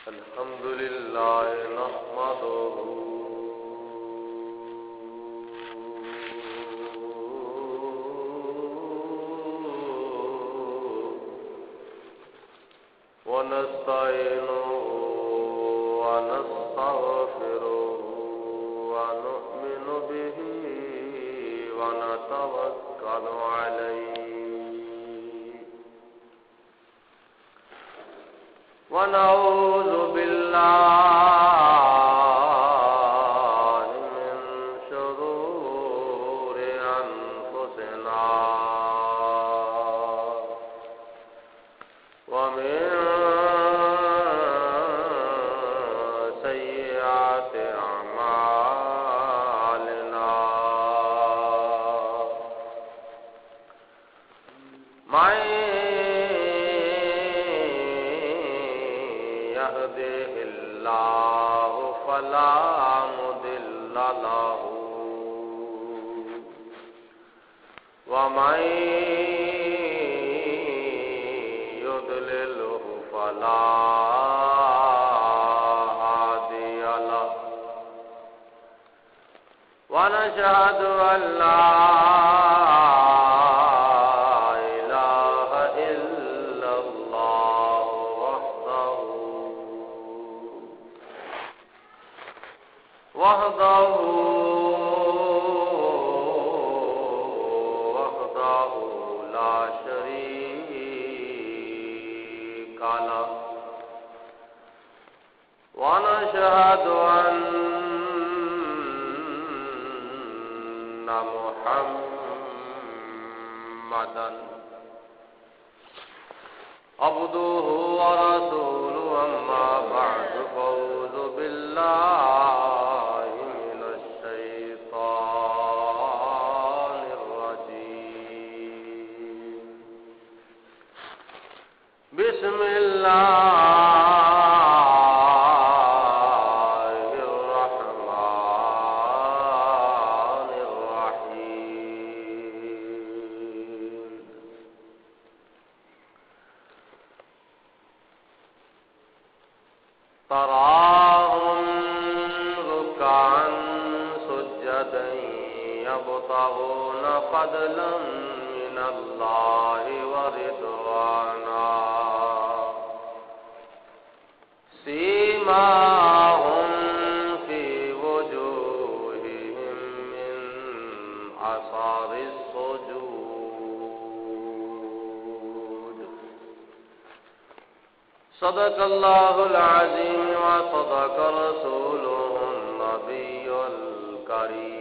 الحمد لله نحمده ونستعينه ونستغفره ونؤمن به ونتوكل عليه ونعوذ بالله من شرور أنفسنا ومن سيئات أعمالنا من يهده الله فلا مضل له ومن يضلله فلا هادي له ونشهد أن لا وحده لا شريك له ونشهد أن محمدا عبده ورسوله أما بعد فأعوذ بالله من الشيطان الرجيم بسم الله الرحمن الرحيم تراهم ركعا سجدا يبتغون فضلا من الله ورضوانا سيماهم في وجوههم من أثر السجود صدق الله العظيم وصدق رسوله النبي الكريم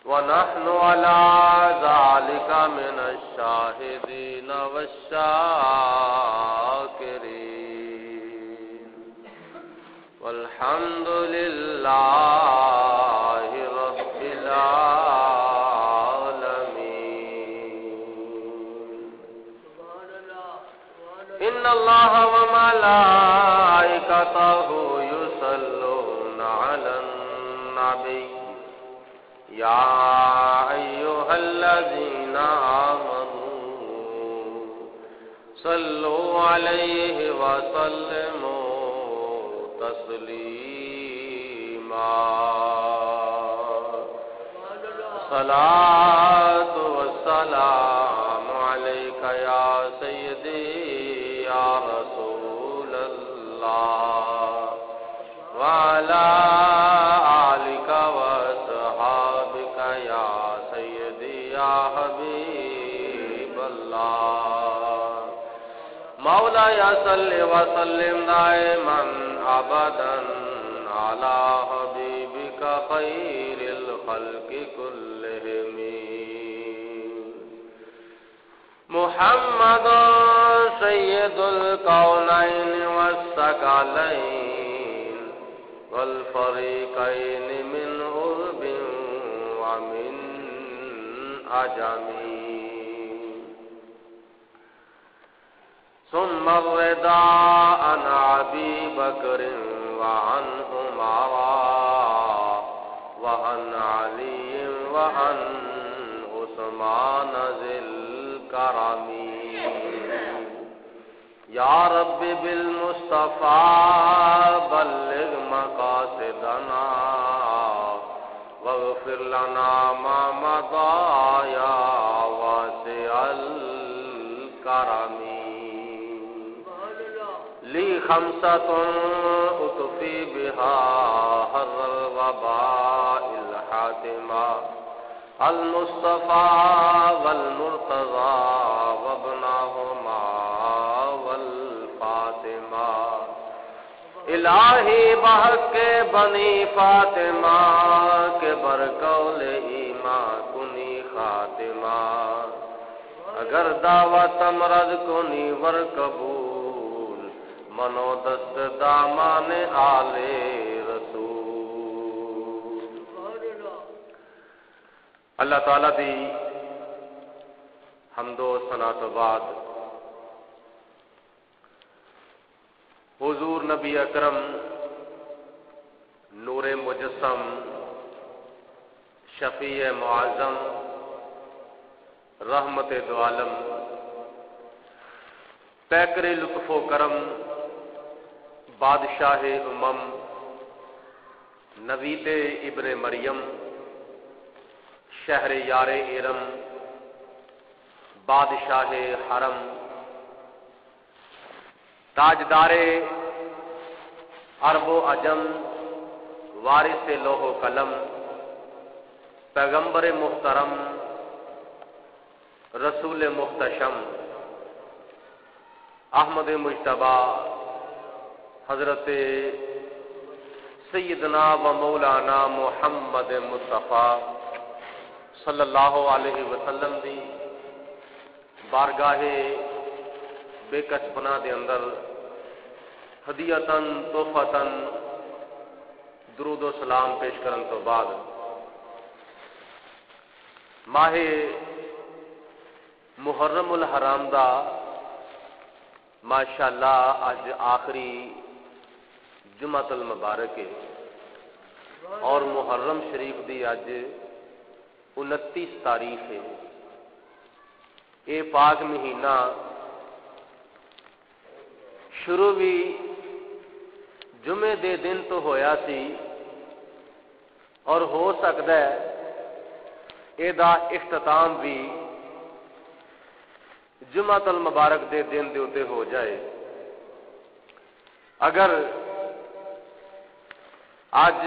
ونحن على ذلك من الشاهدين والشاكرين والحمد لله رب العالمين إن الله وملائكته يصلون على النبي يا أيها الذين آمنوا صلوا عليه وسلموا تسليما صلاة والسلام عليك يا سيدي يا رسول الله وعلى آلك وصحابك يا سيدي يا حبيب الله مولاي صل وسلم دائما أبدا على حبيبك خير الخلق كلهم محمد سيد الكونين والثقلين والفريقين من عرب ومن عجم ثم الرضا عن أبي بكر وعن عمر وعن علي وعن عثمان عنوان ذی الکرم یا رب بالمصطفى بلغ مقاصدنا واغفر لنا ما مضى یا واسع الکرم لی خمسة اطفی بها حر الوباء الحاتمہ المصطفى والمرتضى وابناهما والفاطمہ الہی بحق بنی فاطمہ کے برقول ایمان کنی خاتمہ اگر دعوت امرد کنی ور قبول منو دست دامان آل رسول. اللہ تعالیٰ دی حمد و ثنا تو بعد حضور نبی اکرم نور مجسم شفیع معظم رحمت دو عالم پیکر لطف و کرم بادشاہ امم نوید ابن مریم شہر یار ارم بادشاہ حرم تاجدار عرب و عجم وارث لوح و قلم پیغمبر محترم رسول محتشم احمد مجتبی حضرت سیدنا و مولانا محمد مصطفیٰ صلی اللہ علیہ وسلم دی بارگاہ بے کچ پناہ دے اندر ہدیتاً تحفتاً درود و سلام پیش کرن تو بعد ماہ محرم الحرام دا ماشاءاللہ اج آخری جمعۃ المبارک ہے اور محرم شریف دی اج 29 تاریخ ہے. یہ پاک مہینہ شروع بھی جمعے دے دن تو ہویا سی اور ہو سکتا ہے یہ دا اختتام بھی جمعۃ المبارک دے دن دے اتے ہو جائے. اگر آج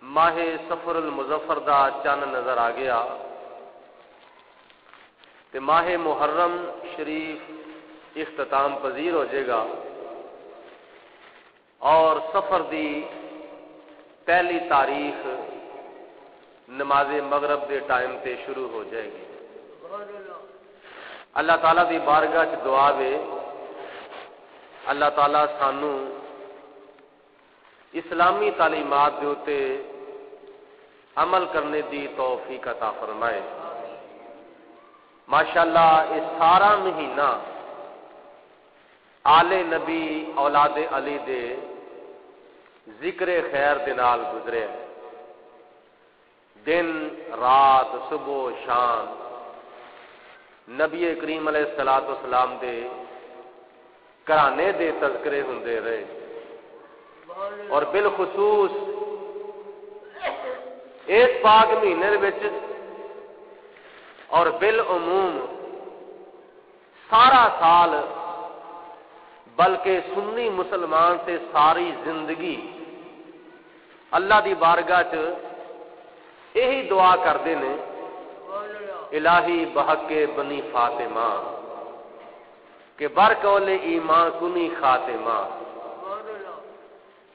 ماہ سفر المظفر دا چند نظر آ گیا تو ماہ محرم شریف اختتام پذیر ہو جائے گا اور سفر دی پہلی تاریخ نماز مغرب دے ٹائم تے شروع ہو جائے گی. اللہ تعالیٰ دی بارگاہ چ دعا وے اللہ تعالیٰ سانو اسلامی تعلیمات دے اتے عمل کرنے دی توفیق عطا فرمائے. ماشاءاللہ اس سارا مہینہ آل نبی اولاد علی دے ذکر خیر دے نال گزرے. دن رات صبح و شام نبی کریم علیہ الصلوۃ والسلام دے گھرانے دے تذکرے ہوندے رہے اور بالخصوص اس پاک مہینے وچ اور بالعموم سارا سال بلکہ سنی مسلمان سے ساری زندگی اللہ دی بارگاہ چ یہی دعا کرتے ہیں الہی بحق بنی فاطمہ کہ برقول ایمان کنی خاتمہ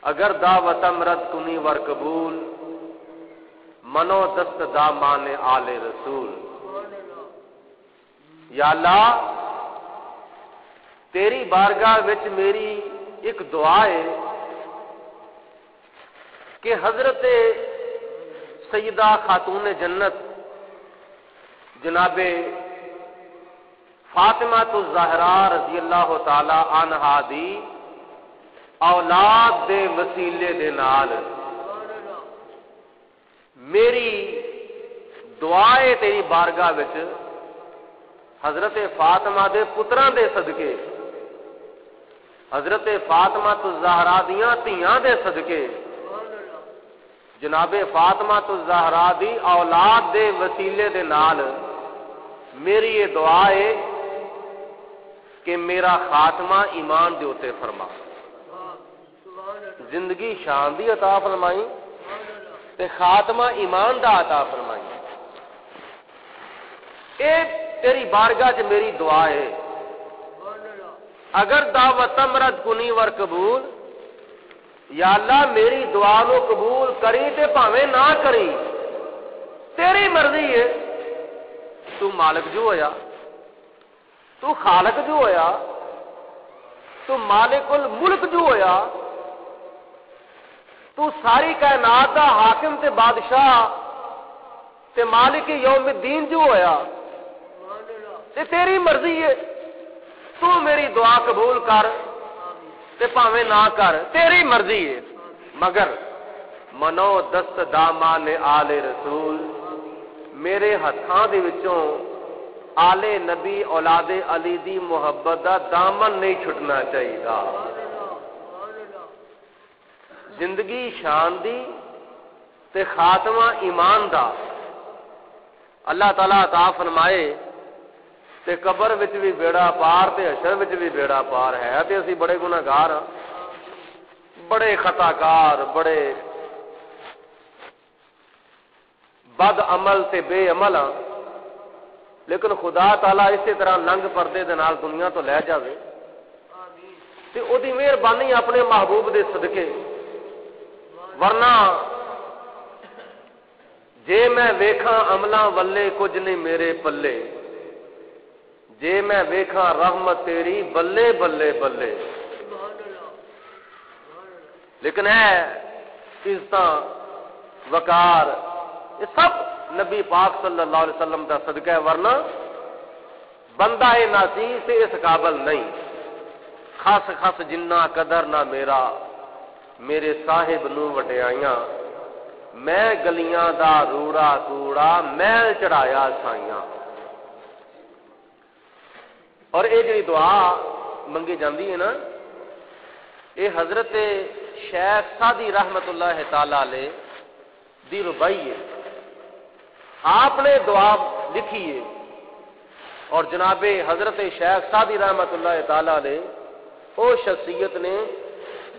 اگر دعوت امرد کنی ور قبول منو دست دامان آل رسول. یا اللہ تیری بارگاہ وچ میری ایک دعا ہے کہ حضرت سیدہ خاتون جنت جناب فاطمہ الزہرا رضی اللہ تعالی عنہا دی اولاد دے وسیلے دے نال میری دعا ہے تیری بارگاہ وچ حضرت فاطمہ دے پتراں دے صدقے، حضرت فاطمہ الزہرا دیاں تیاں دے صدقے، جناب فاطمہ الزہرا دی اولاد دے وسیلے دے نال میری یہ دعا ہے کہ میرا خاتمہ ایمان دے اوتے فرما، زندگی شان دی عطا فرمائی تے خاتمہ ایمان دا عطا فرمائی۔ اے تیری بارگاہ چ میری دعا ہے، اگر دعوت مرد کنی ور قبول، یا اللہ میری دعا نو قبول کری تے بھاویں نہ کری، تیری مرضی ہے۔ تو مالک جو ہویا، تو خالق جو ہویا، تو مالک الملک جو ہویا، تو ساری کائنات دا حاکم تے بادشاہ تے مالک یوم الدین جو ہویا، تے تیری مرضی ہے، تو میری دعا قبول کر تے پاویں نہ کر، تیری مرضی ہے، مگر منو دست دامان آل رسول، میرے ہتھاں دے وچوں آل نبی اولاد علی دی محبت دا دامن نہیں چھٹنا چاہیے، زندگی شان دی تے خاتمہ ایمان دا اللہ تعالیٰ عطا فرمائے، تے قبر وچ بھی بیڑا پار تے حشر وچ بھی بیڑا پار ہے، تے اسی بڑے گناہگار ہاں، بڑے خطا کار، بڑے بد عمل تے بے عمل ہاں، لیکن خدا تعالیٰ اسی طرح لنگ پردے دے نال دنیا تو لے جاوے تے او دی مہربانی اپنے محبوب دے صدقے، ورنہ جے میں ویکھاں عملاں ولے کچھ نہیں میرے پلے، جے میں ویکھاں رحمت تیری بلے بلے بلے، لیکن ہے عزتاں وقار یہ سب نبی پاک صلی اللہ علیہ وسلم دا صدقہ ہے، ورنہ بندہ ناچیز سے اس قابل نہیں، خس خس جنہ قدر نہ میرا، میرے صاحب نو وڈیائیاں، میں گلیاں دا روڑا کوڑا میل چڑھایا سائیاں۔ اور یہ جو دعا منگی جاندی ہے نا، یہ حضرت شیخ سعدی رحمت اللہ تعالی علیہ دی ربائی ہے، آپ نے دعا لکھی ہے، اور جناب حضرت شیخ سعدی رحمت اللہ تعالی علیہ وہ شخصیت نے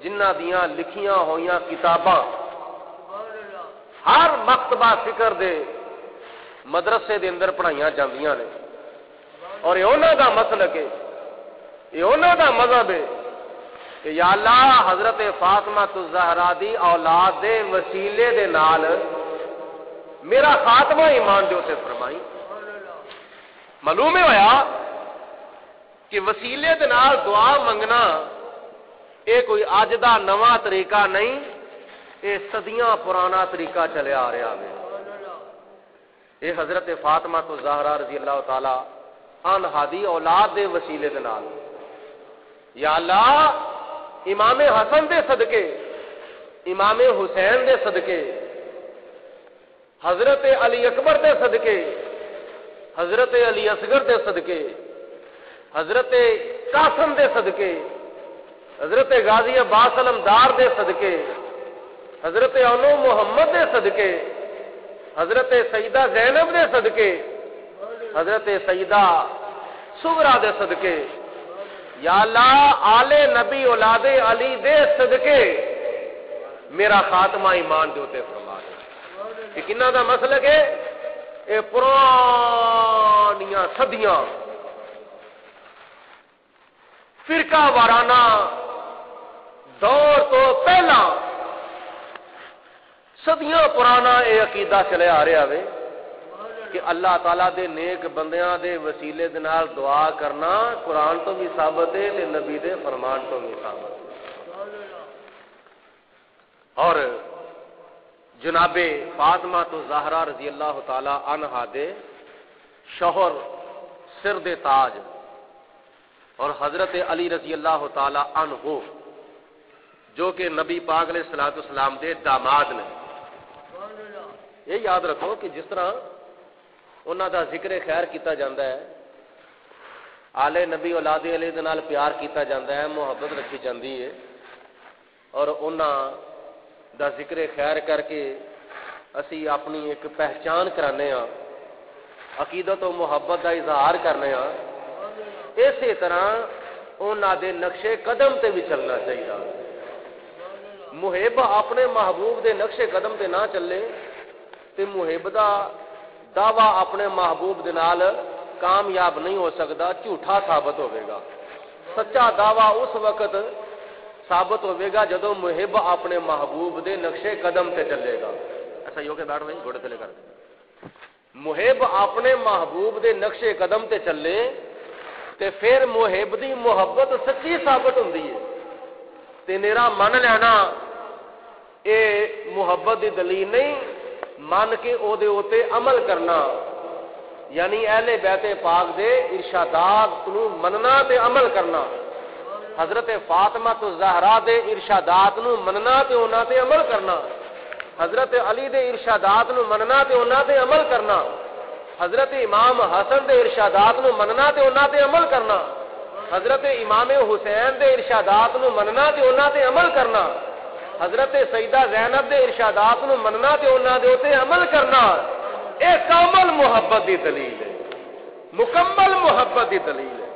جنہ دیاں لکھیاں ہویاں کتاباں ہر مکتبہ فکر دے مدرسے دے اندر پڑھائیاں جاندیاں نے، اور یہ انہاں دا مسلک ہے، یہ انہاں دا مذہب ہے کہ یا اللہ حضرت فاطمہ الزہرا دی اولاد دے وسیلے دے نال میرا خاتمہ ایمان دے تے فرمائی۔ معلوم ہویا کہ وسیلے دے نال دعا منگنا یہ کوئی اج دا نواں طریقہ نہیں، یہ صدیاں پرانا طریقہ چلے آ رہا ہے۔ یہ حضرت فاطمہ الزہرا رضی اللہ تعالی عنہا دی اولاد دے وسیلے دے نال یا اللہ امام حسن دے صدقے، امام حسین دے صدقے، حضرت علی اکبر دے صدقے، حضرت علی اصغر دے صدقے، حضرت قاسم دے صدقے، حضرت غازی عباس علمدار دے صدقے، حضرت انو محمد دے صدقے، حضرت سیدہ زینب دے صدقے، حضرت سیدہ صغرا دے صدقے، یا اللہ آل نبی اولاد علی دے صدقے میرا خاتمہ ایمان دے تے فرما دے۔ یہ کنہ دا مسلک ہے؟ یہ پرانیاں صدیاں فرقہ وارانہ دور تو پہلا صدیاں پرانا یہ عقیدہ چلے آ رہا ہے کہ اللہ تعالیٰ دے نیک بندیاں دے وسیلے دے نال دعا کرنا قرآن تو بھی ثابت ہے تے نبی دے فرمان تو بھی ثابت ہے۔ اور جناب فاطمہ الزہرا رضی اللہ تعالی عنہا دے شوہر سر دے تاج اور حضرت علی رضی اللہ تعالی عنہ جو کہ نبی پاک علیہ الصلوۃ والسلام دے داماد نے، یہ یاد رکھو کہ جس طرح انہاں دا ذکر خیر کیتا جاندا ہے، آلے نبی اولاد علی دے نال پیار کیتا جاندا ہے، محبت رکھی جاندی ہے، اور انہاں دا ذکر خیر کر کے اسی اپنی ایک پہچان کرانے ہاں، عقیدت و محبت کا اظہار کرنے ہاں۔ اسی طرح انہاں دے نقشے قدم تے بھی چلنا چاہیے۔ محب اپنے محبوب دے نقشے قدم تے نہ چلے تے محب دا دعویٰ اپنے محبوب دے نال کامیاب نہیں ہو سکتا، جھوٹا ثابت ہوئے گا۔ سچا دعویٰ اس وقت ثابت ہوئے گا جدو محب اپنے محبوب دے نقشے قدم تے چلے گا۔ ایسا ہی ہو کے بیٹھ رہے ہیں، گھوڑے تلے کر دیں۔ محب اپنے محبوب دے نقشے قدم تے چلے تے پھر محب دی محبت سچی ثابت ہوندی ہے تے میرا من لینا اے محبت دی دلیل نہیں، من کے او دے اوتے عمل کرنا، یعنی اہل بیت پاک دے ارشادات نو مننا تے عمل کرنا، حضرت فاطمہ تو زہرا دے ارشادات نو مننا تے انہاں تے عمل کرنا، حضرت علی دے ارشادات نو مننا تے انہاں تے عمل کرنا، حضرت امام حسن دے ارشادات نو مننا تے انہاں تے عمل کرنا، حضرت امام حسین دے ارشادات نو مننا تے انہاں تے عمل کرنا، حضرت سیدہ زینب دے ارشادات نو مننا تے انہاں دے اوتے عمل کرنا، اے کامل محبت دی دلیل ہے، مکمل محبت دی دلیل ہے۔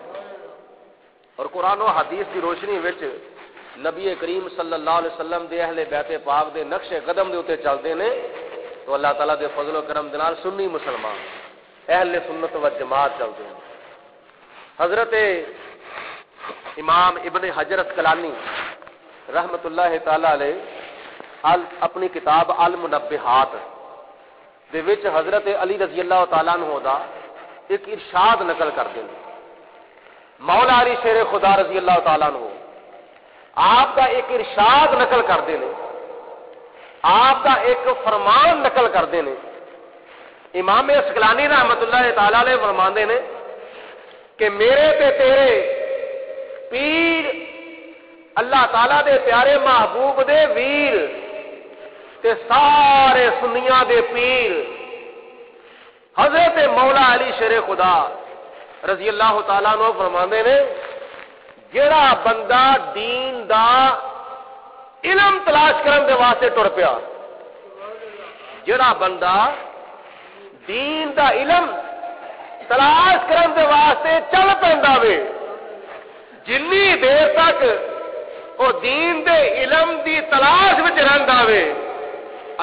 اور قرآن و حدیث کی روشنی وچ نبی کریم صلی اللہ علیہ وسلم دے اہل بیت پاک دے نقش قدم دے اوتے چلدے نے تو اللہ تعالیٰ دے فضل و کرم دے نال سنی مسلمان اہل سنت و جماعت چلدے ہیں۔ حضرت امام ابن حجر اسقلانی رحمت اللہ تعالی علیہ اپنی کتاب المنبہات دے وچ حضرت علی رضی اللہ تعالیٰ عنہ دا ایک ارشاد نقل کرتے ہیں۔ مولا علی شیر خدا رضی اللہ تعالیٰ عنہ آپ کا ایک ارشاد نقل کرتے ہیں، آپ کا ایک فرمان نقل کرتے ہیں۔ امام اسقلانی رحمت اللہ تعالی علیہ فرماندے نے کہ میرے تے تیرے پیر اللہ تعالی دے پیارے محبوب دے ویر تے سارے سنیاں دے پیر حضرت مولا علی شیر خدا رضی اللہ تعالیٰ عنہ فرماندے نے جڑا بندہ دین دا علم تلاش کرن دے واسطے ٹر پیا، جڑا بندہ دین دا علم تلاش کرن دے واسطے چل پیندا وے، جنی دیر تک او دین دے علم دی تلاش وچ رہندا وے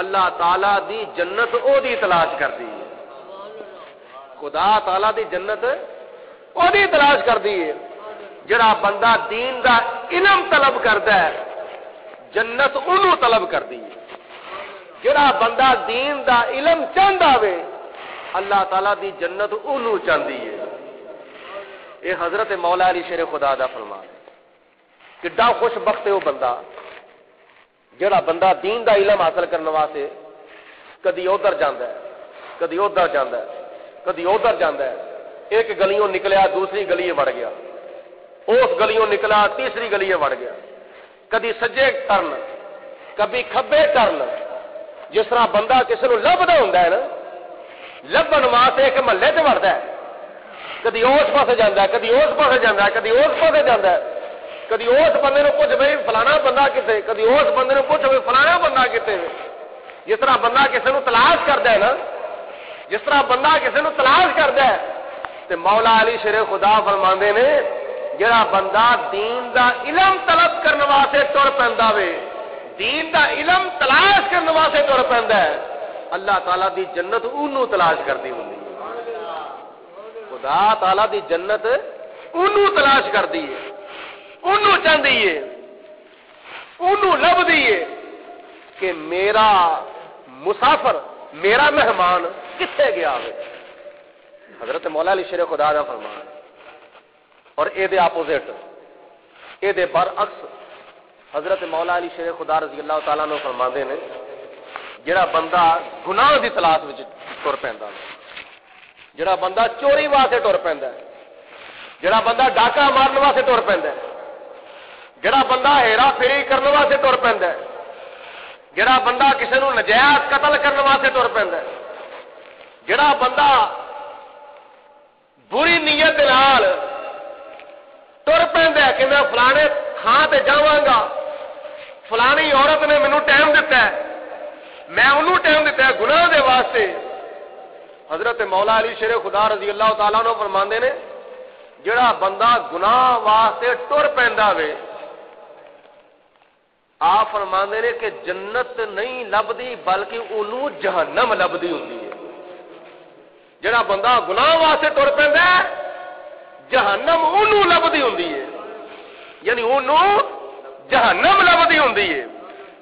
اللہ تعالی دی جنت او دی تلاش کردی ہے، خدا تعالی دی جنت او دی تلاش کردی ہے۔ جڑا بندہ دین دا علم طلب کردا ہے جنت انہوں طلب کردی ہے، جڑا بندہ دین دا علم چاہندا وے اللہ تعالی دی جنت انہوں چاہندی ہے۔ یہ حضرت مولا علی شیر خدا دا فرمان ہے۔ کڈا خوش بخت ہے وہ بندہ جڑا بندہ دین دا علم حاصل کرنے واسطے کدی ادھر جاندا ہے، کدی ادھر جاندا ہے، کدی ادھر جاندا ہے، ایک گلیوں نکلیا دوسری گلی وڑ گیا، اس گلیوں نکلا تیسری گلی وڑ گیا، کدی سجے ٹرن کبھی کھبے ٹرن، جس طرح بندہ کسی نو لبدا ہوندا ہے نا، لبن واسطے ایک محلے تے وڑدا ہے، کدی اس پاسے جاندا ہے، کدی اس پاسے جاندا ہے، کدی اس پاسے جاندا ہے، کدی اس بندے نو پوچھ بھئی فلانا بندہ کتے، کدی اس بندے نو پوچھ بھئی فلانا بندہ کتے۔ جس طرح بندہ کسی نو تلاش کردا ہے نا، جس طرح بندہ کسی نو تلاش کردا ہے تے مولا علی شیر خدا فرماندے نے جڑا بندہ دین دا علم طلب کرنے واسطے ٹر پیندا وے، دین دا علم تلاش کرنے واسطے ٹر پیندا ہے اللہ تعالی دی جنت اونوں تلاش کردی ہوندی ہے، خدا تعالی دی جنت اونوں تلاش کردی ہے، اونوں چاہندی ہے، اونوں لبدی ہے کہ میرا مسافر میرا مہمان کتنے گیا ہے۔ حضرت مولا علی شیر خدا دا فرمان اور اے دے اپوزٹ اے دے برعکس حضرت مولا علی شیر خدا رضی اللہ تعالیٰ عنہ فرماندے نے جڑا بندہ گناہ دی تلاش وچ ٹر پیندا ہے، جڑا بندہ چوری واسطے ٹر پیندا ہے، جڑا بندہ ڈاکہ مارن واسطے ٹر پیندا ہے، جڑا بندہ ہیرا پھیری کرنے واسطے ٹر پیندا ہے، جڑا بندہ کسی نو نجائز قتل کرنے واسطے ٹر پیندا ہے، جڑا بندہ بری نیت نال تر پیندا ہے کہ میں فلانے تھان تے جاواں گا، فلانی عورت نے مینوں ٹائم دتا ہے، میں انہوں ٹائم دیتا ہے گناہ دے واسطے۔ حضرت مولا علی شیر خدا رضی اللہ تعالیٰ عنہ فرماندے نے جڑا بندہ گناہ واسطے ٹر پیندا وے، آپ فرماندے نے کہ جنت نہیں لبدی بلکہ انہوں جہنم لبدی ہوندی ہے۔ جڑا بندہ گناہ واسطے ٹر پیندا ہے جہنم انہوں لبدی ہوندی ہے، یعنی انہوں جہنم لبدی ہوندی ہے،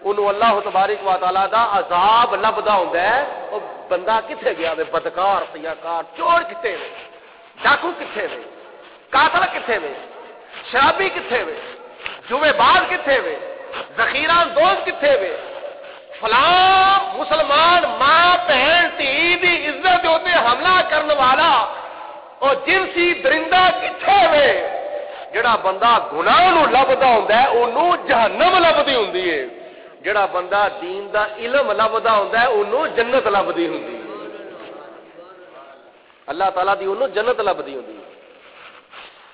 انہوں اللہ تبارک و تعالی دا عذاب لبدا ہوندا ہے۔ او بندہ کتھے گیا وے؟ بدکار، سیاکار، چور کتھے وے؟ ڈاکو کتھے وے؟ قاتل کتھے وے؟ شرابی کتھے وے؟ جوے باز کتھے وے؟ ذخیرہ دوست کتھے وے؟ فلاں مسلمان ماں بہن تھی دی عزت ہوتے حملہ کرنے والا اور جنسی درندہ کتھے وے؟ جڑا بندہ گناہ نو لبدا ہوندا ہے اونوں جہنم لبدی ہوندی ہے، جڑا بندہ دین دا علم لبدا ہوندا ہے اونوں جنت لبدی ہوندی ہے، اللہ تعالیٰ دی اونوں جنت لبدی ہوندی ہے۔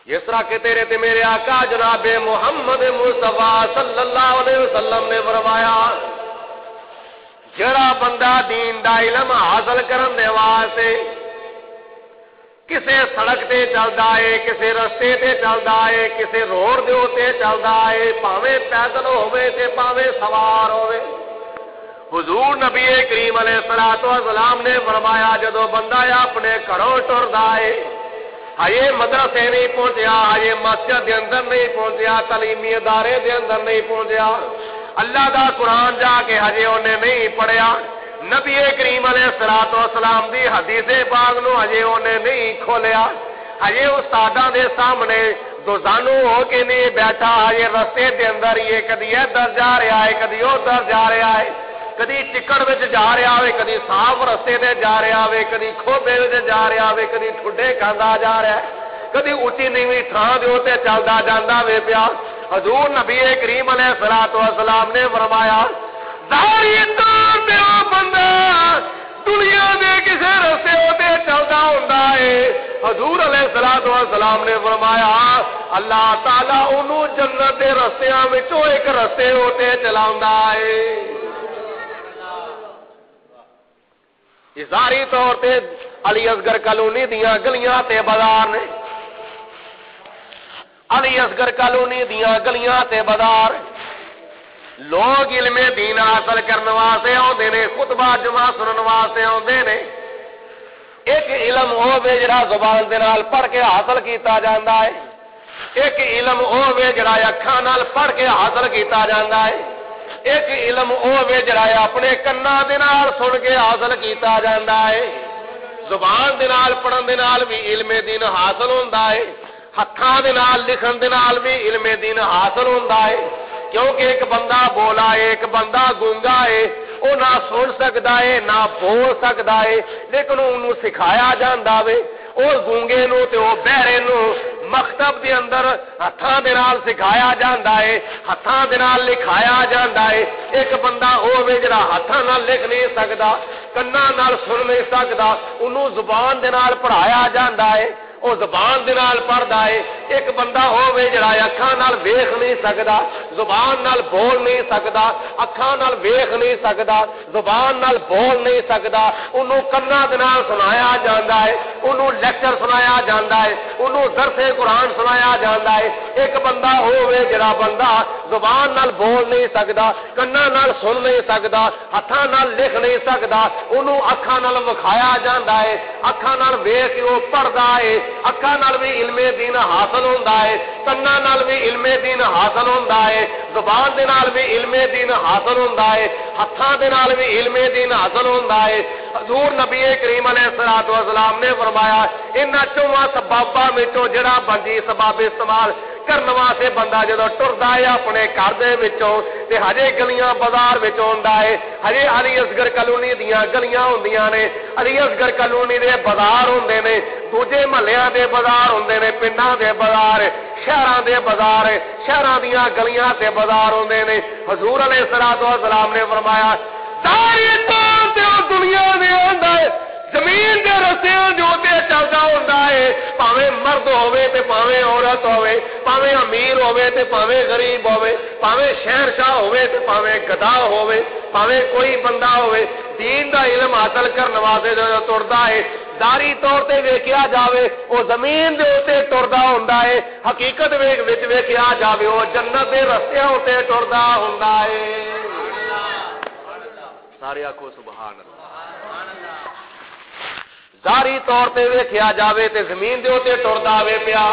جس طرح کہ تیرے تے میرے آقا جناب محمد مصطفیٰ صلی اللہ علیہ وسلم نے فرمایا جڑا بندہ دین دا علم حاصل کرن دے واسطے کسے سڑک تے چلدا ہے، کسے رستے تے چلدا ہے، کسے روڈ دے اوتے چلدا ہے، پاویں پیدل ہوے تے پاویں سوار ہوے، حضور نبی کریم علیہ الصلوۃ والسلام نے فرمایا جدوں بندہ اپنے گھروں ٹردا ہے، ہجے مدرسے نہیں پہنچیا، ہجے مسجد دے اندر نہیں پہنچیا، تعلیمی ادارے دے اندر نہیں پہنچیا، اللہ دا قرآن جا کے ہجے انہیں نہیں پڑھیا، نبی کریم علیہ الصلوۃ والسلام دی حدیث پاک نو ہجے انہیں نہیں کھولیا، ہجے استاداں دے سامنے دوزانو ہو کے نہیں بیٹھا، ہجے رستے دے اندر یہ کدی ادھر جا رہا ہے، کدی ادھر جا رہا ہے، کدی چکڑ وچ جا رہا ہوئے، کدی صاف رستے تے جا رہا ہوئے، کدی کھوبے وچ جا رہا ہوئے، کدی ٹھڈے کھاندا جا رہا ہے، کدی اونچی نیویں تھاں دے اوتے چلدا جاندا وے پیا۔ حضور نبی کریم علیہ الصلوۃ والسلام نے فرمایا داری تار تے او بندہ دنیا دے کسے رستے اوتے چلدا ہوندا ہے، حضور علیہ الصلوۃ والسلام نے فرمایا اللہ تعالی اونوں جنت دے رستیاں وچوں ایک رستے اوتے چلاوندا ہے۔ ظاہری طور تے علی اصغر کالونی دیاں گلیاں تے بازار نے، علی اصغر کالونی دیاں گلیاں تے بازار لوگ علم دین حاصل کرنے واسطے آندے نے، خطبہ جمعہ سنن واسطے آندے نے۔ ایک علم ہووے جڑا زبان دے نال پڑھ کے حاصل کیتا جاندا ہے، ایک علم ہووے جڑا اکھاں نال پڑھ کے حاصل کیتا جاندا ہے، ایک علم ہووے جڑا اپنے کنا دے نال سن کے حاصل کیتا جاندا ہے۔ زبان دے نال پڑھن دے نال بھی علم دین حاصل ہوندا ہے، ہتھاں دے نال لکھن دے نال بھی علم دین حاصل ہوندا ہے، کیونکہ ایک بندہ بولا ہے، ایک بندہ گونگا ہے، وہ نہ سن سکتا ہے نہ بول سکتا ہے، لیکن انہوں سکھایا جاندا وے، اور گونگے نو تے او بہرے نو مکتب دے اندر ہتھاں دے نال سکھایا جاندا ہے، ہتھاں دے نال لکھایا جاندا ہے۔ ایک بندہ ہووے جڑا ہتھاں نال لکھ نہیں سکدا، کناں نال سن نہیں سکدا، انہوں زبان دے نال پڑھایا جاندا ہے، او زبان دے نال پڑھدا ہے۔ ایک بندہ ہووے جڑا اکھاں نال ویکھ نہیں سکدا، زبان نال بول نہیں سکدا، اکھاں نال ویکھ نہیں سکدا، زبان نال بول نہیں سکدا، انہوں کناں دے نال سنایا جاندا ہے، انہوں لیکچر سنایا جاندا ہے، انہوں درس قرآن سنایا جاندا ہے۔ ایک بندہ ہووے جڑا بندہ زبان نال بول نہیں سکدا، کناں نال سن نہیں سکدا، ہتھاں نال لکھ نہیں سکدا، انہوں اکھاں نال وکھایا جاندا ہے، اکھاں نال ویکھ کے وہ پڑھدا ہے، اکھاں نال بھی علم دین حاصل ہوندا ہے، کناں نال بھی علم دین حاصل ہوندا ہے، زبان دے نال بھی علم دین حاصل ہوندا ہے، ہتھاں دے نال بھی علم دین حاصل ہوندا ہے۔ حضور نبی کریم علیہ الصلوۃ والسلام نے فرمایا انہاں چواں سباباں وچوں جڑا بندی سبب استعمال کرنے واسطے بندہ جدوں ٹردا ہے اپنے گھر دے وچوں تے ہجے گلیاں بازار وچ ہوندا ہے، ہجے علی اصغر کالونی دیاں گلیاں ہوندیاں نے، علی اصغر کالونی دے بازار ہوندے نے، دوجے محلیاں دے بازار ہوندے نے، پنڈاں دے بازار، شہراں دے بازار، شہراں دیاں گلیاں تے بازار ہوندے نے۔ حضور علیہ الصلوۃ والسلام نے فرمایا ساری طور تے دنیا دے اندر زمین دے رستیاں دے اوتے چلدا ہوندا ہے، پاویں مرد ہوے تے پاویں عورت ہوے، پاویں امیر ہوے تے پاویں غریب ہوے، پاویں شہنشاہ ہوے تے پاویں گدا ہوے، پاویں کوئی بندہ ہوے، دین دا علم حاصل کرن واسطے جو ٹردا ہے ظاہری طور تے ویکھیا جاوے او زمین دے اوتے ٹردا ہوندا ہے، حقیقت وچ ویکھیا جاوے او جنت دے رستیاں اوتے ٹردا ہوندا ہے۔ سارے آکھو سبحان اللہ۔ ظاہری طور تے ویکھیا جاوے تے زمین دے اوتے ٹردا وے پیا،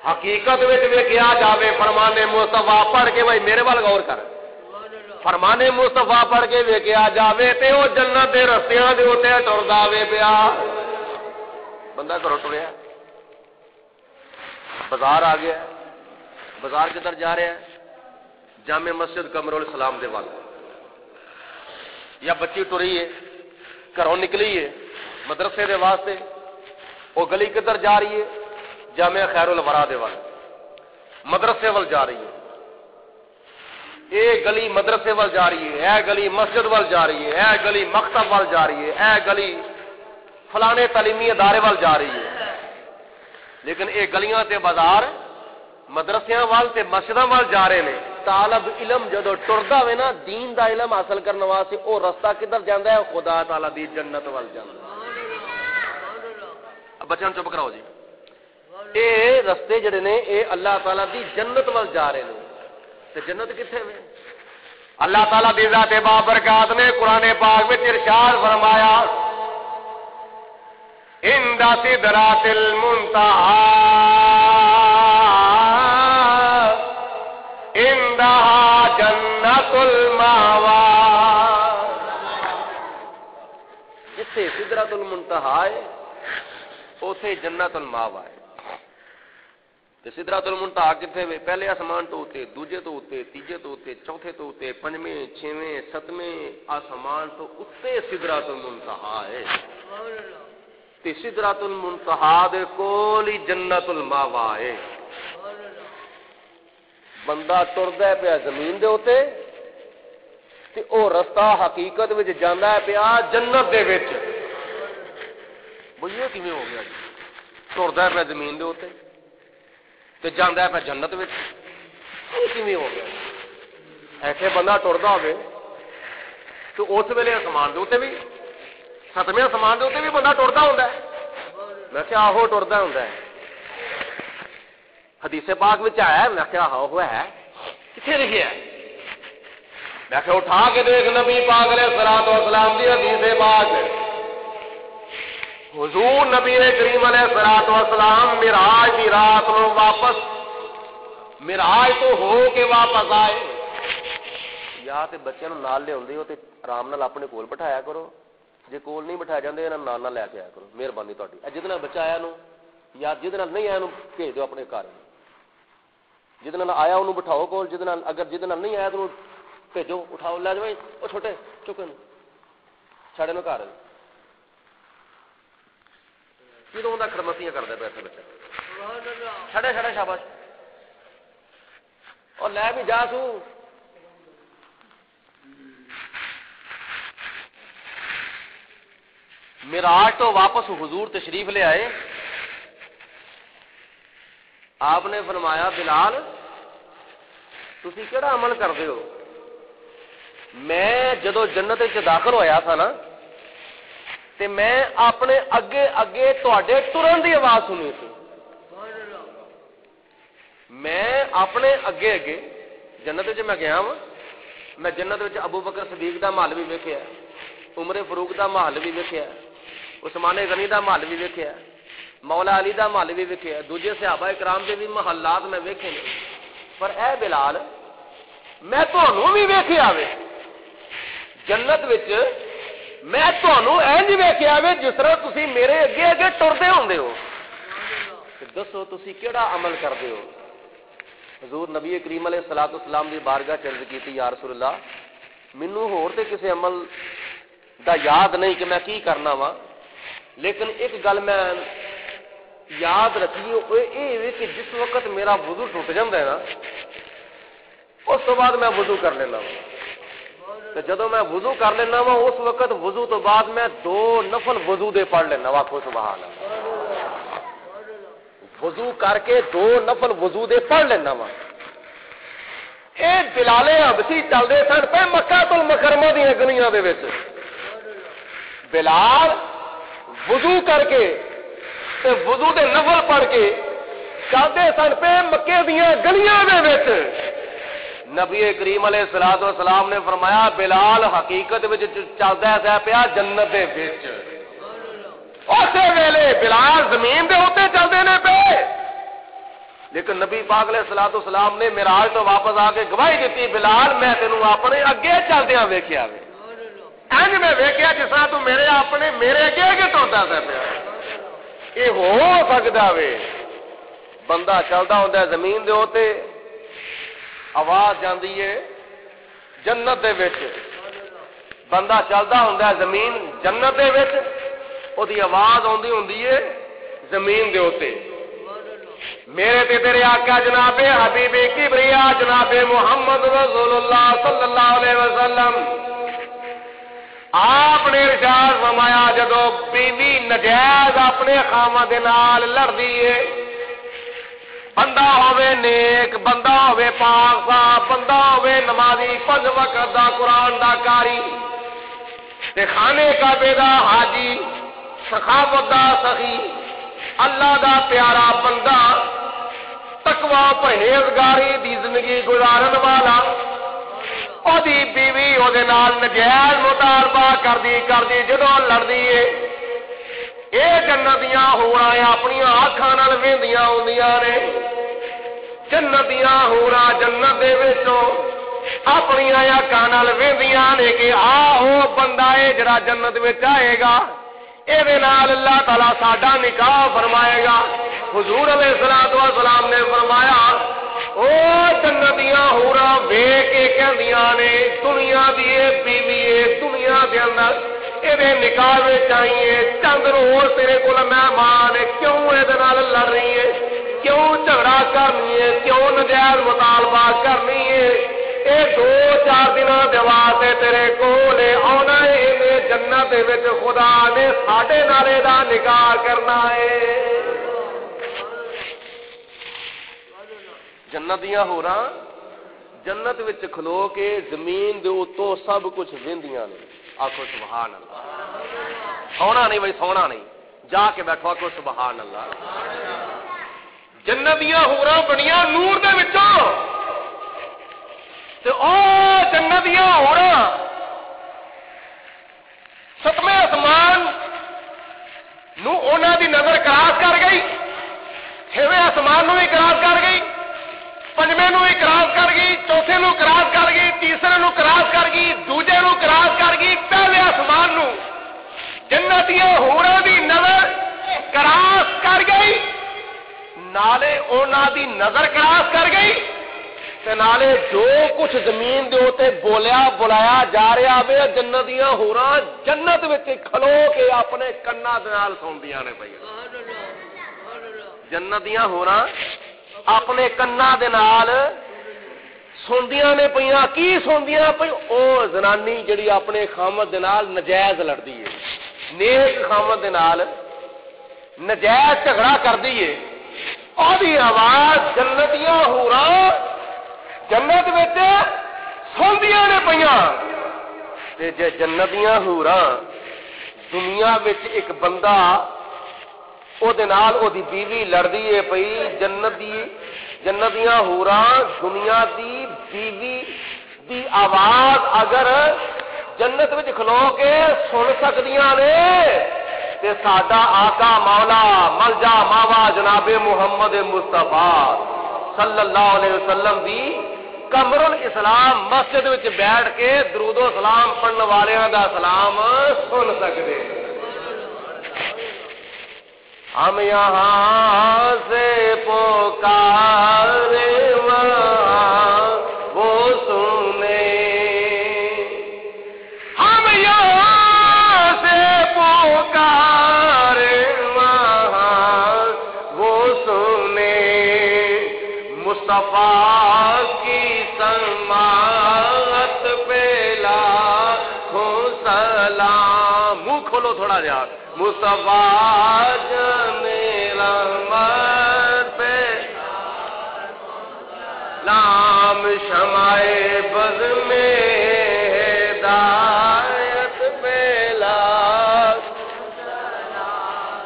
حقیقت وچ ویکھیا جاوے فرمان مصطفیٰ پڑھ کے بھائی میرے وال غور کر، فرمان مصطفیٰ پڑھ کے ویکھیا جاوے تے او جنت دے رستیاں دے اوتے ٹردا وے پیا۔ بندہ گھروں ٹریا، بازار آ گیا، بازار کدھر جا رہا ہے؟ جامع مسجد قمر الاسلام دے وال، یا بچی ٹری ہے گھروں نکلی ہے مدرسے دے واسطے، وہ گلی کدھر جا رہی ہے؟ جامع خیر الورا دے وال، مدرسے وال جا رہی ہے، اے گلی مدرسے وال جا رہی ہے، اے گلی مسجد وال جا رہی ہے، اے گلی مکتب وال جا رہی ہے، اے گلی فلانے تعلیمی ادارے وال جا رہی ہے، لیکن اے گلیاں تے بازار مدرسیاں وال تے مسجداں وال جا رہے ہیں۔ طالب علم جدو ٹردا ہوئے نا دین دا علم حاصل کرنے واسطے او رستہ کدھر جاندا ہے؟ خدا تعالی دی جنت وال جاندا ہے۔ اب بچوں چپ کراؤ جی، اے رستے جڑے نے اے اللہ تعالی دی جنت وال جا رہے ہیں، تے جنت کتھے وے؟ اللہ تعالی دی ذات بابرکات نے قرآن پاک وچ ارشاد فرمایا عند سدرۃ المنتہی عندہا جنت المأوی، جتھے سدرۃ المنتہی ہے اوتھے جنت المأوی ہے۔ تے سدرۃ المنتہی کتھے وے؟ پہلے آسمان تو اوتے، دوجے تو اوتے، تیجے تو اوتے، چوتھے تو اوتے، پنجویں، چھویں، ستویں آسمان تو اوتے سدرۃ المنتہی ہے۔ تے سدرۃ المنتہی دے کول ہی جنت المأوی ہے۔ بندہ ٹردا ہے پیا زمین دے اوتے تے او رستہ حقیقت وچ جاندا ہے پیا جنت دے وچ۔ بھئی یہ کیویں ہو گیا جی؟ ٹردا ہے پیا زمین دے اوتے تے جاندا ہے پیا جنت وچ، یہ کیویں ہو گیا؟ ایسے بندہ ٹردا ہوے تو اس ویلے آسمان دے اوتے بھی، ستویں آسمان دے اوتے بھی بندہ ٹردا ہوندا ہے؟ میں کہا آہو ٹردا ہوندا ہے، حدیث پاک وچ آیا ہے۔ میں کہا ہاں ہوا ہے، کتنے لکھیا ہے؟ میں کہا اٹھا کے دیکھ نبی پاک علیہ الصلوۃ والسلام دی حدیث پاک، حضور نبی کریم علیہ الصلوۃ والسلام معراج دی رات نو واپس معراج تو ہو کے واپس آئے، یا تے بچے نو نال لے اوندے ہو تے آرام نال اپنے کول بٹھایا کرو، جے کول نہیں بٹھایا جاندے انہاں نال نال لے کے آیا کرو، مہربانی تہاڈی۔ جہد نال بچہ آیا نو یا جہد نال نہیں آیا نو بھیج دیو اپنے گھر، جہد نال آیا انہوں بٹھاؤ کول، جہد نال اگر جہد نال نہیں آیا تو بھیجو، اٹھاؤ لے جاؤ، وہ چھوٹے چکن چھڑے نو گھر کدوں دا خرمتیاں کردا پیا بچہ، چھڑے چھڑے شاباش، اور لے بھی جا سو۔ معراج تو واپس حضور تشریف لے آئے، آپ نے فرمایا بلال تسی کیڑا عمل کردے ہو؟ میں جدو جنت وچ داخل ہویا تھا نا تے میں اپنے اگے اگے تواڈے ٹرن دی آواز سنی تھی، میں اپنے اگے اگے جنت وچ میں گیا ہاں، میں جنت وچ ابو بکر صدیق دا محل بھی ویکھیا، عمر فاروق دا محل بھی ویکھیا، عثمان غنی دا محل بھی ویکھیا، مولا علی دا محل بھی ویکھیا، دوجے صحابہ کرام دے بھی محلات میں ویکھے نے، پر اے بلال میں تانوں بھی ویکھیا وے جنت وچ، میں تانوں انج ویکھیا وے جس طرح تسی میرے اگے اگے ٹردے ہوندے ہو، دسو تسی کیڑا عمل کردے ہو؟ حضور نبی کریم علیہ الصلوۃ والسلام دی بارگاہ چ عرض کیتی یا رسول اللہ مینوں ہور تے کسے عمل دا یاد نہیں کہ میں کی کرنا وا، لیکن ایک گل میں یاد رکھیو اے کہ جس وقت میرا وضو ٹوٹ جاتا ہے نا اس تو بعد میں وضو کر لینا وا، تو جدو میں وضو کر لینا وا اس وقت وضو تو بعد میں 2 نفل وضو دے پڑھ لینا وا کو سبحان اللہ وضو کر کے 2 نفل وضو دے پڑھ لینا وا اے بلال حبشی چلدے سن پہ مکہ المکرمہ دی گلیاں دے وچ بلال وضو کر کے تے وضو دے نفل پڑھ کے چلدے سن پہ مکے دیاں گلیاں دے وچ نبی کریم علیہ الصلوۃ والسلام نے فرمایا بلال حقیقت وچ چلدا ہے پیا جنت دے وچ اسی ویلے بلال زمین دے اوتے چلدے نے پے لیکن نبی پاک علیہ الصلوۃ والسلام نے معراج تو واپس آ کے گواہی دیتی بلال میں تینوں اپنے اگے چلدیاں ویکھیا وے انج میں ویکھیا جس طرح تو میرے اگے اگے ٹردا سی پیا یہ ہو سکدا وے بندہ چلدا ہوندا ہے زمین دے اوتے آواز جاندی ہے جنت دے وچ بندہ چلدا ہوندا ہے زمین جنت دے وچ او دی آواز آندی ہوندی ہے زمین دے اوتے میرے تے تیرے آقا جناب حبیب کبریا جناب محمد رسول اللہ صلی اللہ علیہ وسلم آپ نے ارشاد فرمایا جدو بیوی نجائز اپنے خاوند دے نال لڑدی ہے بندہ ہوے نیک بندہ ہوے پاک صاحب بندہ ہوے نمازی 5 وقت دا قرآن دا قاری تے خانے کعبے دا حاجی سخاوت دا سخی اللہ دا پیارا بندہ تقوی پرہیزگاری دی زندگی گزارن والا او دی بیوی او دے نال نجائز مطالبہ کردی جدوں لڑدی ہے اے جنتیاں ہوراں اپنی آنکھاں نال ویندیاں ہوندیاں نے جنتیاں ہوراں جنت دے وچوں اپنی آنکھاں نال ویندیاں نے کہ او بندہ اے جڑا جنت وچ آئے گا اے دے نال اللہ تعالی ساڈا نکاح فرمائے گا حضور علیہ الصلوۃ والسلام نے فرمایا او جنتیاں ہوراں ویکھ کے کہندیاں نے دنیا دی اے بیوی اے دنیا دے اندر اے نکاح وچ آئیے چند روز تیرے کول مہمان کیوں اے نال لڑ رہی ہے کیوں جھگڑا کرنی ہے کیوں نجائز مطالبہ کرنی ہے اے 2-4 دنوں دے واسطے تیرے کول آنا ہے جنت دے وچ خدا نے ساڈے نال دا نکاح کرنا ہے جنت دیاں ہوراں جنت وچ کھلو کے زمین دے اوتوں سب کچھ ویندیاں نے آخو سبحان اللہ سونا نہیں بھائی سونا نہیں جا کے بیٹھو آخو سبحان اللہ جنت دیاں ہوراں بنیاں نور دے وچوں تے او جنت دیاں ہوراں 7ویں آسمان نو انہاں دی نظر کراس کر گئی 6ویں آسمان نو بھی کراس کر گئی 5ویں نو بھی کراس کر گئی 4تھے نو کراس کر گئی 3سرے نو کراس کر گئی دوجے نو کراس کر گئی پہلے آسمان نو جنتیاں ہوراں دی نظر کراس کر گئی نالے انہاں دی نظر کراس کر گئی تے نالے جو کچھ زمین دے اوتے بولیا بلایا جا رہا وے جنتیاں ہوراں جنت وچ کھلو کے اپنے کناں دے نال سوندیاں نے پئی جنتیاں ہوراں اپنے کناں دے نال سوندیاں نے پیاں کی سوندیاں پئی او زنانی جڑی اپنے خامد دے نال نجائز لڑدی ہے نیک خامد دے نال نجائز جھگڑا کردی ہے او دی آواز جنتیاں ہوراں جنت وچ سوندیاں نے پیاں تے جے جنتیاں ہوراں دنیا وچ ایک بندہ او دے نال او دی بیوی لڑدی ہے پئی جنتیاں ہوراں دنیا دی بیوی دی آواز اگر جنت وچ کھلو کے سن سکدیاں نے تے ساڈا آقا مولا ملجا ماوا جناب محمد مصطفیٰ صلی اللہ علیہ وسلم دی قمر الاسلام مسجد وچ بیٹھ کے درود و سلام پڑھن والیاں دا سلام سن سکدے ہم یہاں سے پکارے وہاں وہ سنے ہم یہاں سے پکارے وہاں وہ سنے مصطفیٰ کی سماعت پہ لا سلام، منہ کھولو تھوڑا جا، مصطفیٰ جانے رحمت پہ لام شمائے بز میں ہدایت میلا۔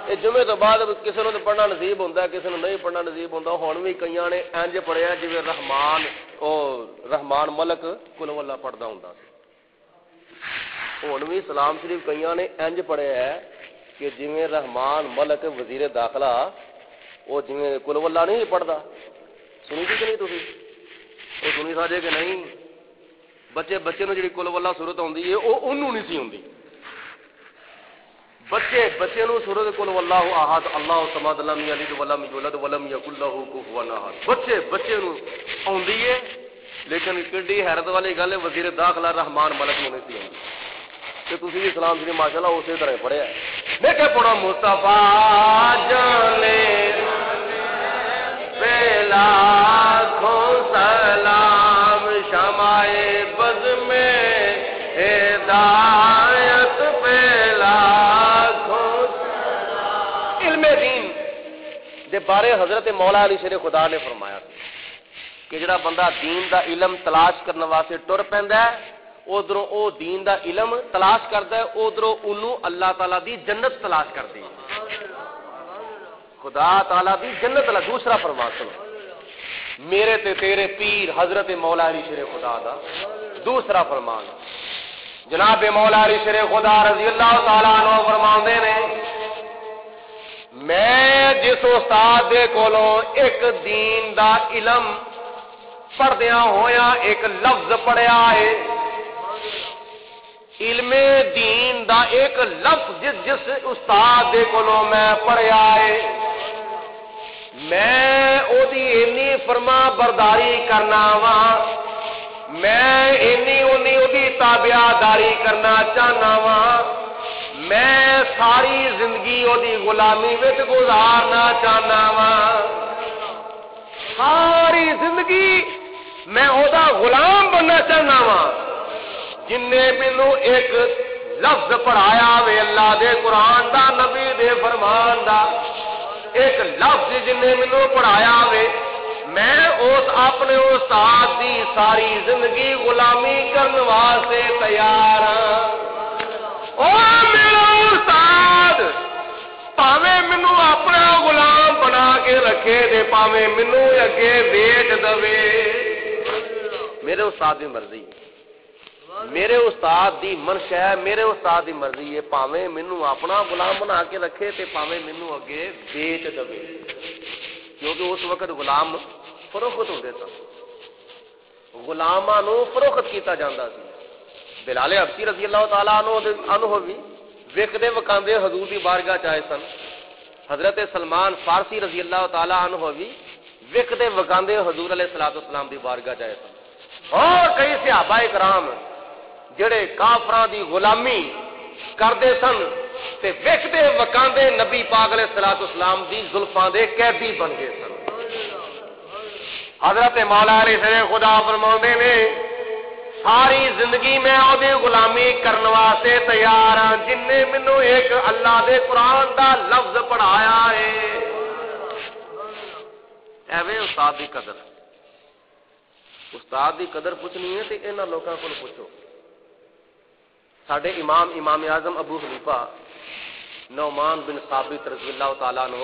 یہ جمعے تو بعد کسی نے پڑھنا نصیب ہوتا ہے، کسی نے نہیں پڑھنا نصیب ہوتا۔ ہن بھی کئی نے انج پڑھیا جی رحمان ملک کل واللہ پڑھتا ہوں، ہن بھی سلام شریف کئی نے انج پڑھیا ہے کہ جی رحمان ملک وزیر داخلہ وہ جی کل واللہ نہیں پڑھتا۔ سنی تھی کہ نہیں تھی؟ وہ سنی ساجے کہ نہیں؟ بچے نو جی کل واللہ صورت آتی ہے وہ انہوں نہیں سی آتی۔ بچے نو سورت کل واللہ احد اللہ الصمد لم یلد ولم یولد ولم یکن له کفوا احد بچے نو آندی ہے، لیکن کڈی حیرت والی گل ہے وزیر داخلہ رحمان ملک نو نہیں سی آندی۔ تے تسی بھی سلام شریف ماشاءاللہ اسی طرح پڑھیا ہے۔ میں کہ پڑھو مصطفیٰ جانے پہ لاکھوں سلام شمائے بز میں ہدایت پہ دین دے بارے حضرت مولا علی شیر خدا نے فرمایا کہ جڑا بندہ دین دا علم تلاش کرنے واسطے ٹر پیندا ہے، ادھروں او دین دا علم تلاش کردا ہے، ادھروں اونوں اللہ تعالی دی جنت تلاش کردی ہے۔ خدا تعالی دی جنت لا دوسرا فرمان سنو، میرے تے تیرے پیر حضرت مولا علی شیر خدا دا دوسرا فرمان۔ جناب مولا علی شیر خدا رضی اللہ تعالی عنہ فرماندے نے میں جس استاد دے کولوں ایک دین دا علم پڑھدیاں ہویا ایک لفظ پڑھیا ہے، علم دین دا ایک لفظ جس استاد دے کولوں میں پڑھیا ہے، میں او دی اینی فرما برداری کرنا وا، میں اینی او دی تابعداری کرنا چاہنا وا، میں ساری زندگی او دی غلامی وچ گزارنا چاہنا وا، ساری زندگی میں او دا غلام بننا چاہنا وا۔ جن نے مینوں ایک لفظ پڑھایا وے اللہ دے قرآن دا نبی دے فرمان دا ایک لفظ جن نے مینوں پڑھایا وے، میں اس اپنے استاد دی ساری زندگی غلامی کرنے واسطے تیار ہاں۔ او میرا استاد پاویں مینوں اپنا غلام بنا کے رکھے تے پاویں مینوں اگے بیچ دے، میرے استاد دی مرضی، میرے استاد دی منشا ہے، میرے استاد دی مرضی ہے، پاویں مینوں اپنا غلام بنا کے رکھے تے پاویں مینوں اگے بیچ دے، کیونکہ اس وقت غلام فروخت ہوندے سن، غلاماں نوں فروخت کیتا جاندا سی۔ بلال حبشی رضی اللہ تعالیٰ عنہ بھی وکدے وکاندے حضور دی بارگاہ چائے سن، حضرت سلمان فارسی رضی اللہ تعالیٰ عنہ بھی وکدے وکاندے حضور علیہ الصلوۃ والسلام دی بارگاہ چائے سن، اور کئی صحابہ کرام جڑے کافراں دی غلامی کردے سن تے وکدے وکاندے نبی پاک علیہ الصلوۃ والسلام دی زلفاں دے قیدی بن گئے سن۔ حضرت مولا علی شیر خدا فرماندے نے ساری زندگی میں او دی غلامی کرنے واسطے تیار ہاں، جن نے مینوں ایک اللہ دے قرآن دا لفظ پڑھایا ہے۔ ایویں استاد دی قدر، استاد دی قدر پوچھنی ہے تے انہاں لوکاں کول پوچھو۔ ساڈے امام اعظم ابو حنیفہ نعمان بن ثابت رضی اللہ تعالیٰ عنہ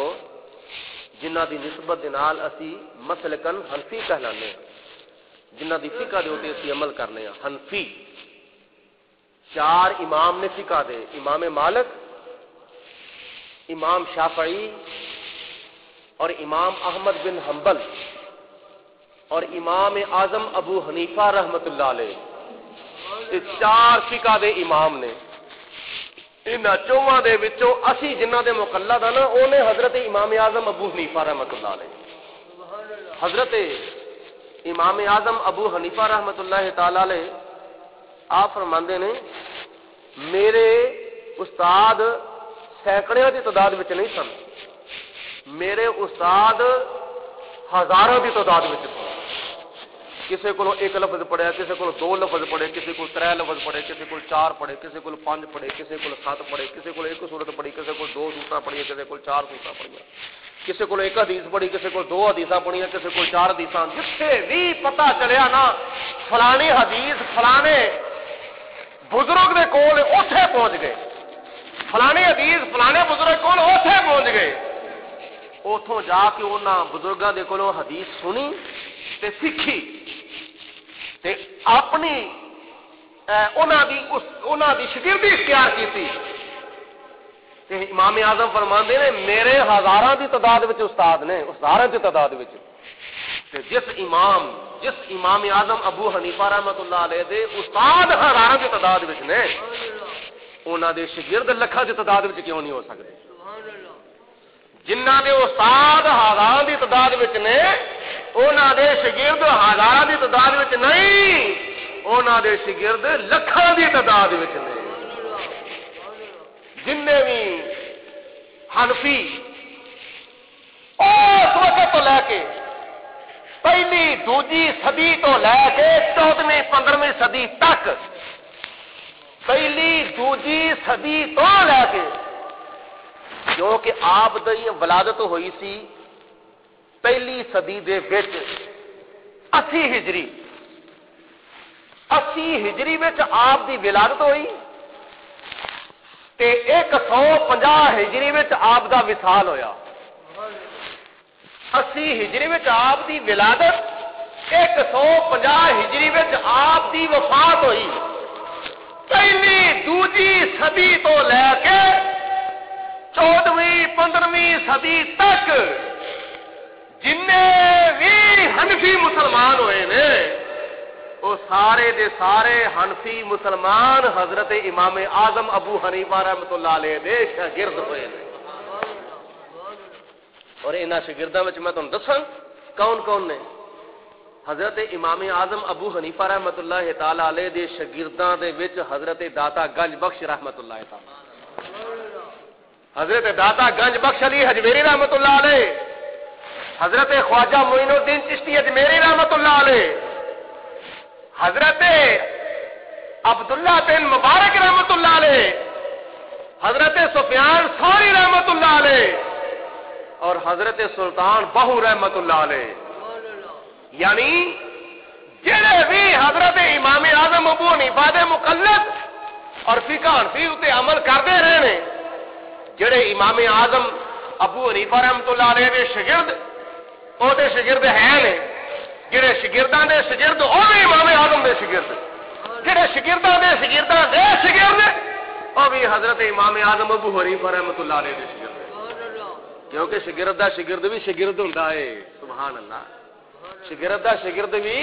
جنہ دی نسبت دے نال اسی مسلکن حنفی کہلانے ہیں، جنہ دی فقہ دے اوتے اسی عمل کرنے ہیں حنفی۔ چار امام نے فقہ دے، امام مالک، امام شافعی اور امام احمد بن حنبل اور امام اعظم ابو حنیفہ رحمت اللہ علیہ، یہ چار فقہ دے امام نے۔ انہاں چوہاں دے وچوں اسی جنہ دے مقلد ہیں نا، اونے حضرت امام اعظم ابو حنیفہ رحمت اللہ علیہ، حضرت امام اعظم ابو حنیفہ رحمت اللہ تعالی علیہ آپ فرماندے نے میرے استاد سینکڑیاں دی تعداد وچ نہیں سن، میرے استاد ہزاراں دی تعداد وچ سن، کسی کو ایک لفظ پڑھیا، کسی کو دو لفظ پڑھے، کسی کو 3 لفظ پڑھے، کسی کو 4 پڑھے، کسی کو 5 پڑھے، کسی کو 7 پڑھے، کسی کو ایک سورت پڑھی، کسی کو 2 سورتیں پڑھی، کسی کو 4 سورتیں پڑھی، کسی کو ایک حدیث پڑھی، کسی کو 2 حدیثاں پڑھیاں، کسی کو 4 حدیثاں. جتھے بھی پتہ چلیا نا فلانی حدیث فلانے بزرگ دے کول اوتھے پہنچ گئے، فلانی حدیث فلانے بزرگ کول اوتھے پہنچ گئے. اوتھوں جا کے انہاں بزرگاں دے کولوں حدیث سنی تے سیکھی تے اپنی انہاں دی شگردی اختیار کیتی. تے امام اعظم فرماندے نے میرے ہزاراں دی تعداد وچ استاد نے، ہزاراں دی تعداد وچ. تے جس امام اعظم ابو حنیفہ رحمۃ اللہ علیہ دے استاد ہزاراں دی تعداد وچ نے، انہاں دے شاگرد لکھاں دی تعداد وچ کیوں نہیں ہو سکدے؟ جنہاں دے استاد ہزاراں دی تعداد وچ نے، انہاں دے شاگرد ہزاراں دی تعداد وچ نہیں، انہاں دے شاگرد لکھاں دی تعداد وچ نے. جننے بھی حنفی اس وقت تو لے کے پہلی دوجی صدی تو لے کے 14ویں 15ویں صدی تک، پہلی دوجی صدی تو لے کے، کیونکہ آپ دی ولادت ہوئی سی پہلی صدی دے وچ 80 ہجری وچ آپ دی ولادت ہوئی تے 150 ہجری وچ آپ دا وصال ہویا. 80 ہجری وچ آپ دی ولادت، 150 ہجری وچ آپ دی وفات ہوئی. پہلی دوجی صدی تو لے کے 14ویں 15ویں صدی تک جننے بھی حنفی مسلمان ہوئے نے، وہ سارے دے سارے حنفی مسلمان حضرت امام اعظم ابو حنیفہ رحمۃ اللہ علیہ دے شاگرد ہوئے نے. اور انہاں شاگرداں وچ میں تانوں دساں کون کون نے. حضرت امام اعظم ابو حنیفہ رحمۃ اللہ تعالی علیہ دے شاگرداں دے وچ حضرت داتا گنج بخش رحمۃ اللہ تعالی، حضرت داتا گنج بخش علی حجویری رحمۃ اللہ علیہ، حضرت خواجہ معین الدین چشتی اجمیری رحمۃ اللہ علیہ، حضرت عبداللہ بن مبارک رحمۃ اللہ علیہ، حضرت سفیان ثوری رحمۃ اللہ علیہ، اور حضرت سلطان بہو رحمۃ اللہ علیہ. یعنی جڑے بھی حضرت امام اعظم ابو حنیفہ دے مقلد اور فقہ حنفی تے عمل کرتے رہے نے، جڑے امام اعظم ابو حنیفہ رحمۃ اللہ علیہ دے شاگرد او دے شاگرد ہیں نے، جڑے شاگرداں دے شاگرد او بھی امام اعظم دے شاگرد، جڑے شاگرداں دے شاگرد او بھی حضرت امام اعظم ابو حنیفہ رحمۃ اللہ علیہ دے شاگرد. کیونکہ شاگرد دا شاگرد بھی شاگرد ہوندا ہے. سبحان اللہ. شاگرد دا شاگرد بھی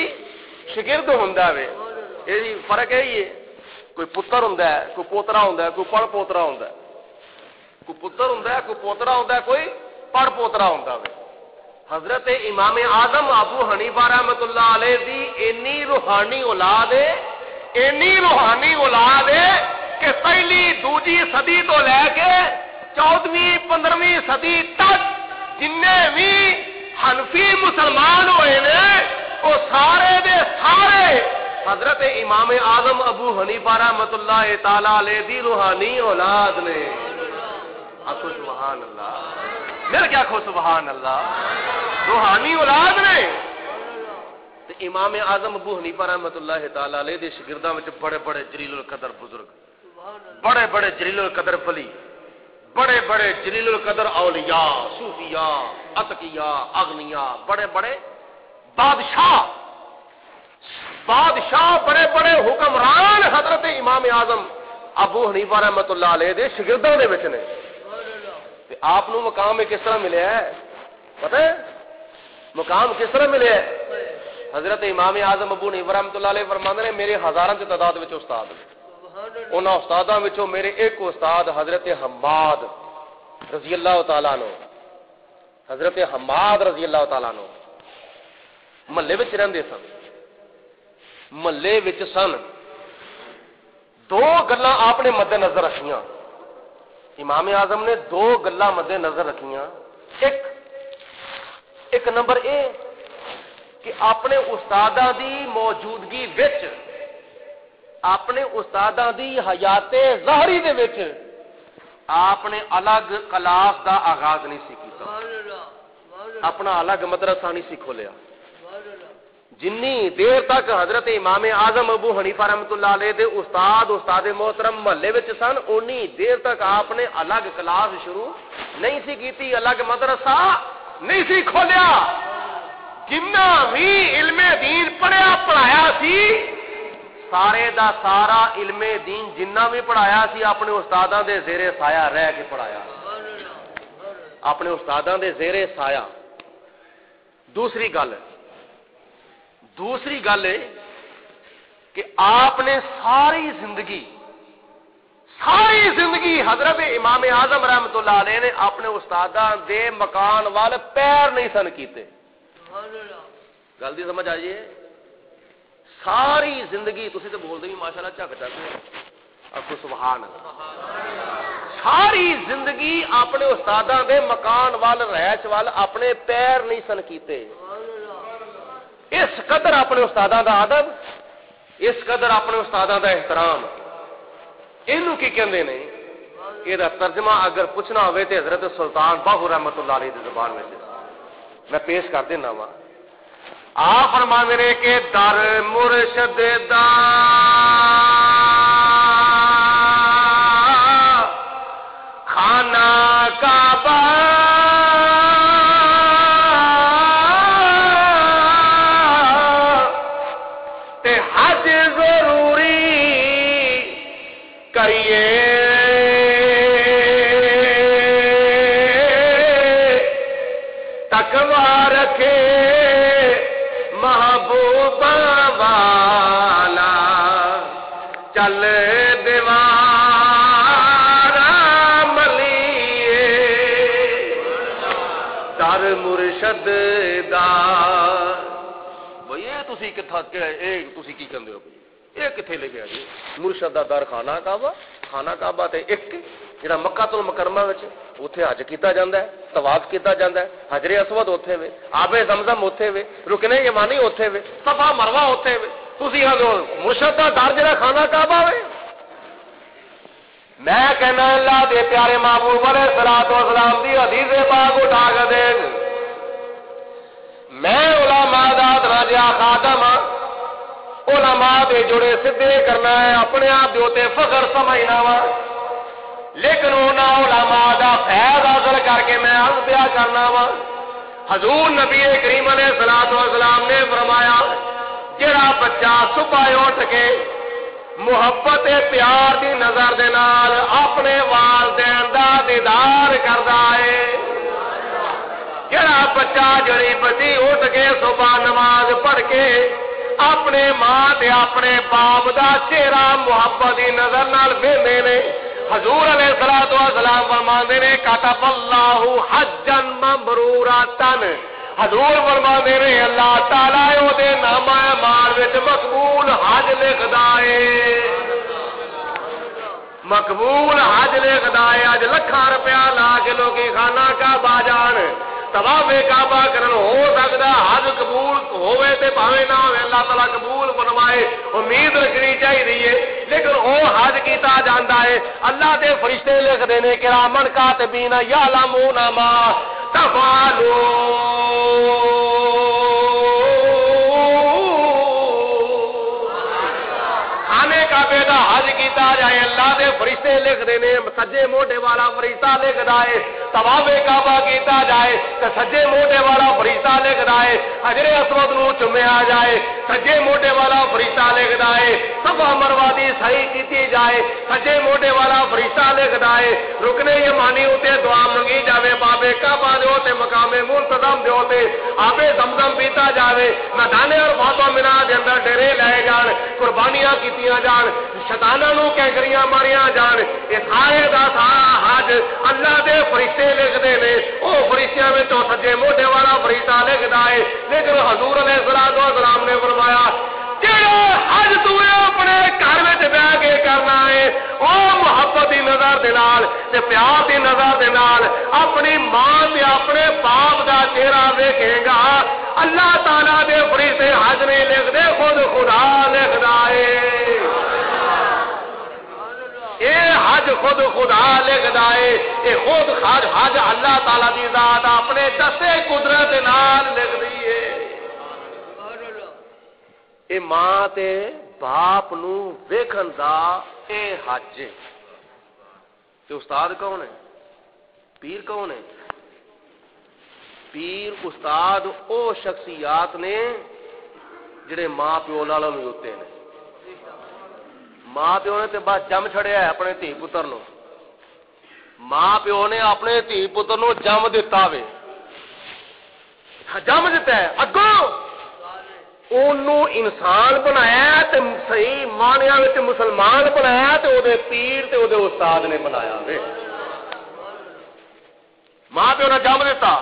شاگرد ہوندا ہے. یہ فرق ہے. یہ کوئی پتر ہوندا ہے، کوئی پوترا ہوندا ہے، کوئی پڑ پوترا ہوندا ہے، کوئی پتر ہوندا ہے، کوئی پوترا ہوندا ہے، کوئی پڑ پوترا ہوندا ہے. حضرت امام اعظم ابو حنیفہ رحمۃ اللہ علیہ دی اینی روحانی اولاد ہے کہ پہلی دوجی صدی تو لے کے 14ویں 15ویں صدی تک جننے بھی حنفی مسلمان ہوئے نے، وہ سارے دے سارے حضرت امام اعظم ابو حنیفہ رحمۃ اللہ تعالی علیہ دی روحانی اولاد نے. آخو سبحان اللہ. میرے کیا کھو سبحان اللہ. روحانی اولاد نے. امام اعظم ابو حنیفہ رحمۃ اللہ تعالی علیہ دے شاگرداں وچ بڑے بڑے جلیل القدر بزرگ، بڑے بڑے جلیل القدر ولی، بڑے بڑے جلیل القدر اولیاء، صوفیاء، اتقیاء، اغنیاء، بڑے بڑے بادشاہ، بڑے بڑے حکمران حضرت امام اعظم ابو حنیفہ رحمۃ اللہ علیہ دے شاگرداں دے وچ نے. تے آپ نو مقام کس طرح ملیا ہے پتہ ہے؟ مقام کس طرح ملیا ہے؟ حضرت امام اعظم ابو حنیفہ رحمۃ اللہ علیہ فرماندے نے میرے ہزاراں دی تعداد وچ استاد نے. انہاں استاداں وچوں میرے ایک استاد حضرت حماد رضی اللہ تعالی عنہ، حضرت حماد رضی اللہ تعالی عنہ محلے وچ رہندے سن. محلے وچ سن. دو گلاں آپ نے مد نظر رکھیاں. امام اعظم نے دو گلاں مد نظر رکھیاں. ایک نمبر اے کہ اپنے استاداں دی موجودگی وچ اپنے استاداں دی حیات ظاہری دے وچ آپ نے الگ کلاس دا آغاز نہیں سی کیتا، اپنا الگ مدرسہ نہیں سی کھولیا۔ جنی دیر تک حضرت امام اعظم ابو حنیفہ رحمۃ اللہ علیہ دے استاد محترم محلے وچ سن، اونی دیر تک آپ نے الگ کلاس شروع نہیں سی کیتی، الگ مدرسہ نہیں سی کھولیا۔ جنہ بھی علم دین پڑھیا پڑھایا سی، سارے دا سارا علم دین جنہ بھی پڑھایا سی اپنے استاداں دے زیر سایہ رہ کے پڑھایا، اپنے استاداں دے زیر سایہ۔ دوسری گل ہے کہ آپ نے ساری زندگی حضرت امام اعظم رحمۃ اللہ علیہ نے اپنے استاداں دے مکان وال پیر نہیں سن کیتے۔ گل دی سمجھ آئیے، ساری زندگی تسی تو بول دے ماشاءاللہ جھک آخو سبحان اللہ، ساری زندگی اپنے استاداں دے مکان وال رہائش وال اپنے پیر نہیں سن کیتے۔ اس قدر اپنے استاداں دا ادب، اس قدر اپنے استاداں دا احترام، اینو کی کہندے نے؟ یہ ترجمہ اگر پوچھنا ہوئے تے حضرت سلطان باہو رحمۃ اللہ علیہ دی زبان میں میں پیش کر دینا وا۔ آپ فرماندے نے کہ در مرشد دا خانہ کعبہ تے حج ضروری کریے، تقوی رکھے محبوبہ والا، چل دیوارا ملیے در مرشد دا۔ بھئی یہ تسی کتھا تسی کی کہندے ہو بھئی یہ کتھے لے گیا جی؟ مرشد دا در خانہ کعبہ تے ایک جڑا مکہ المکرمہ وچ اوتھے حج کیتا جاندا ہے، طواف کیتا جاندا ہے، حجر اسود اوتھے وے، آب زمزم اوتھے وے، رکن یمانی اوتھے وے، صفا مروہ اوتھے وے، تسی ہو مرشد دا در جڑا خانہ کعبہ وے۔ میں کہنا اللہ دے پیارے محبوب علیہ الصلوۃ والسلام دی حدیث پاک اٹھا کے دیکھ، میں علماء دا درجہ خادم ہاں، علماء دے جڑے سدھے کرنا ہے، اپنے آپ دے اوتے فخر سمجھنا وا، لیکن انہاں علماء دا فیض حاصل کر کے میں عرض بیان کرنا وا۔ حضور نبی کریم علیہ الصلوۃ والسلام نے فرمایا جڑا بچہ صبح اٹھ کے محبت پیار دی نظر دے نال اپنے والدین دا دیدار کردا ہے، جڑا بچہ جڑی بچی اٹھ کے صبح نماز پڑھ کے اپنے ماں تے اپنے باپ دا چہرہ محبت دی نظر نال ویندے نے، حضور علیہ الصلوۃ والسلام فرماندے نے کتب اللہ حجا مبروراتن، حضور فرماندے نے اللہ تعالی او دے نامہ اعمال وچ مقبول حج لکھدا ہے، مقبول حج لکھدا ہے۔ اج لکھاں روپیہ لا کے لوکی خانہ کعبہ جان، طواف کعبہ کرن، ہو سکدا حج قبول ہوے تے بھاوے نہ ہوے، اللہ تعالیٰ قبول فرمائے، امید رکھنی چاہیے، لیکن او حج کیتا جاندا ہے۔ اللہ دے فرشتے لکھدے نے کرامن کاتبین یعلمون ما تفعلون، خانے کعبے دا حج کیتا جائے، اللہ دے فرشتے لکھدے نے، سجے موٹے والا فرشتہ لکھدا ہے، طواف کعبہ کیتا جائے تے سجے موٹے والا فرشتہ لکھدا ہے، حجر اسود نو چومیا جائے سجے موٹے والا فرشتہ لکھدا ہے، صفا مروہ دی صحیح کیتی جائے سجے موٹے والا فرشتہ لکھدا ہے، رکن یمانی اتے دعا منگی جاوے بابے کعبہ دے تے مقام منتظم دے تے آب زمزم پیتا جاوے، میدان عرفات و منہ دے اندر ڈیرے لائے جان، قربانیاں کیتیاں جان، شیطاناں نو کینکریاں ماریاں جان، یہ سارے دا سارا حج اللہ دے فرشتے لکھدے نے، او فرشتیاں وچوں سجے موٹے والا فرشتہ لکھدا ہے، لیکن حضور علیہ الصلوۃ والسلام نے فرمایا جڑا حج تو اپنے گھر وچ بیٹھ کے کرنا ہے، او محبت دی نظر دے نال تے پیار دی نظر دے نال اپنی ماں تے اپنے باپ دا چہرہ ویکھے گا اللہ تعالی دے فرشتے حج نہیں لکھدے خود خدا لکھدا اے اے حج خود خدا لکھدا اے اے خود حج اللہ تعالی دی ذات اپنے دسے قدرت نال لکھدی اے اے ماں تے باپ نو ویکھن دا اے حج تے استاد کون ہے پیر کون ہے پیر استاد او شخصیات نے جڑے ماں پیو نالوں بھی ہوتے ہیں ماں پیو نے تے بس جم چھڑیا ہے اپنے دھی پتر نو ماں پیو نے اپنے دھی پتر نو جم دیتا وے جم دیتا ہے اگوں اونوں انسان بنایا تے صحیح معنیاں وچ مسلمان بنایا تے او دے پیر تے او دے استاد نے بنایا وے ماں پیو نے جم دیتا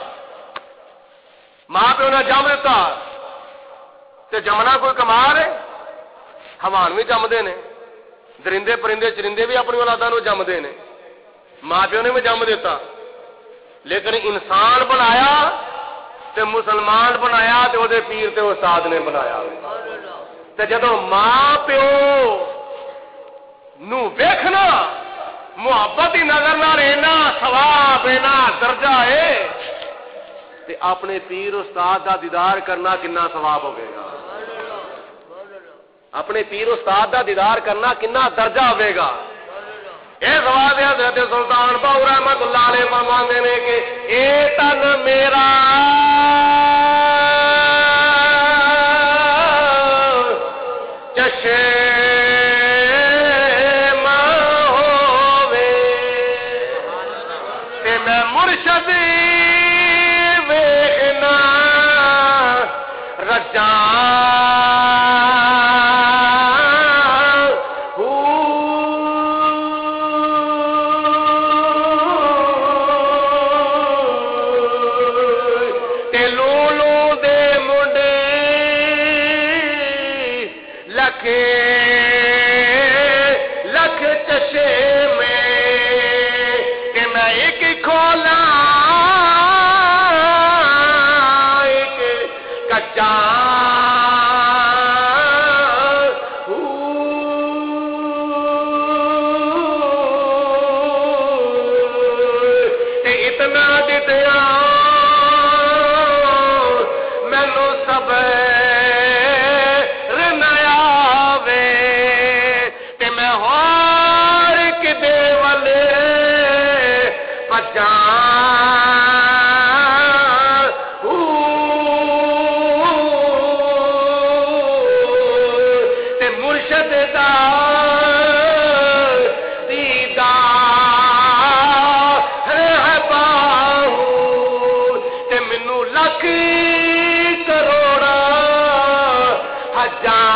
ماں پیو نے جم دیتا تے جمنا کوئی کمال ہے حیوان بھی جمدے نے درندے پرندے چرندے بھی اپنی اولاداں نو جمدے نے ماں پیو نے بھی جم دیتا لیکن انسان بنایا تے مسلمان بنایا تے او دے پیر تے استاد نے بنایا تے جدوں ماں پیو نو ویکھنا محبت دی نظر نال اینا ثواب اینا درجہ ہے تے اپنے پیر استاد دا دیدار کرنا کنا ثواب ہوے گا اپنے پیر استاد دا دیدار کرنا کنا درجہ ہوے گا اے سوال ہے حضرت سلطان باہو رحمت اللہ علیہ فرماندے نے کہ اے تن میرا چشم ہووے تے میں مرشد ویکھنا رجاں لکھ چشے میں کہ میں ایک کھولا ایک کچا اتنا دتیا مینو سب مرشد دا دیدار ہے باہو تے مینوں لکھ کروڑا ہزار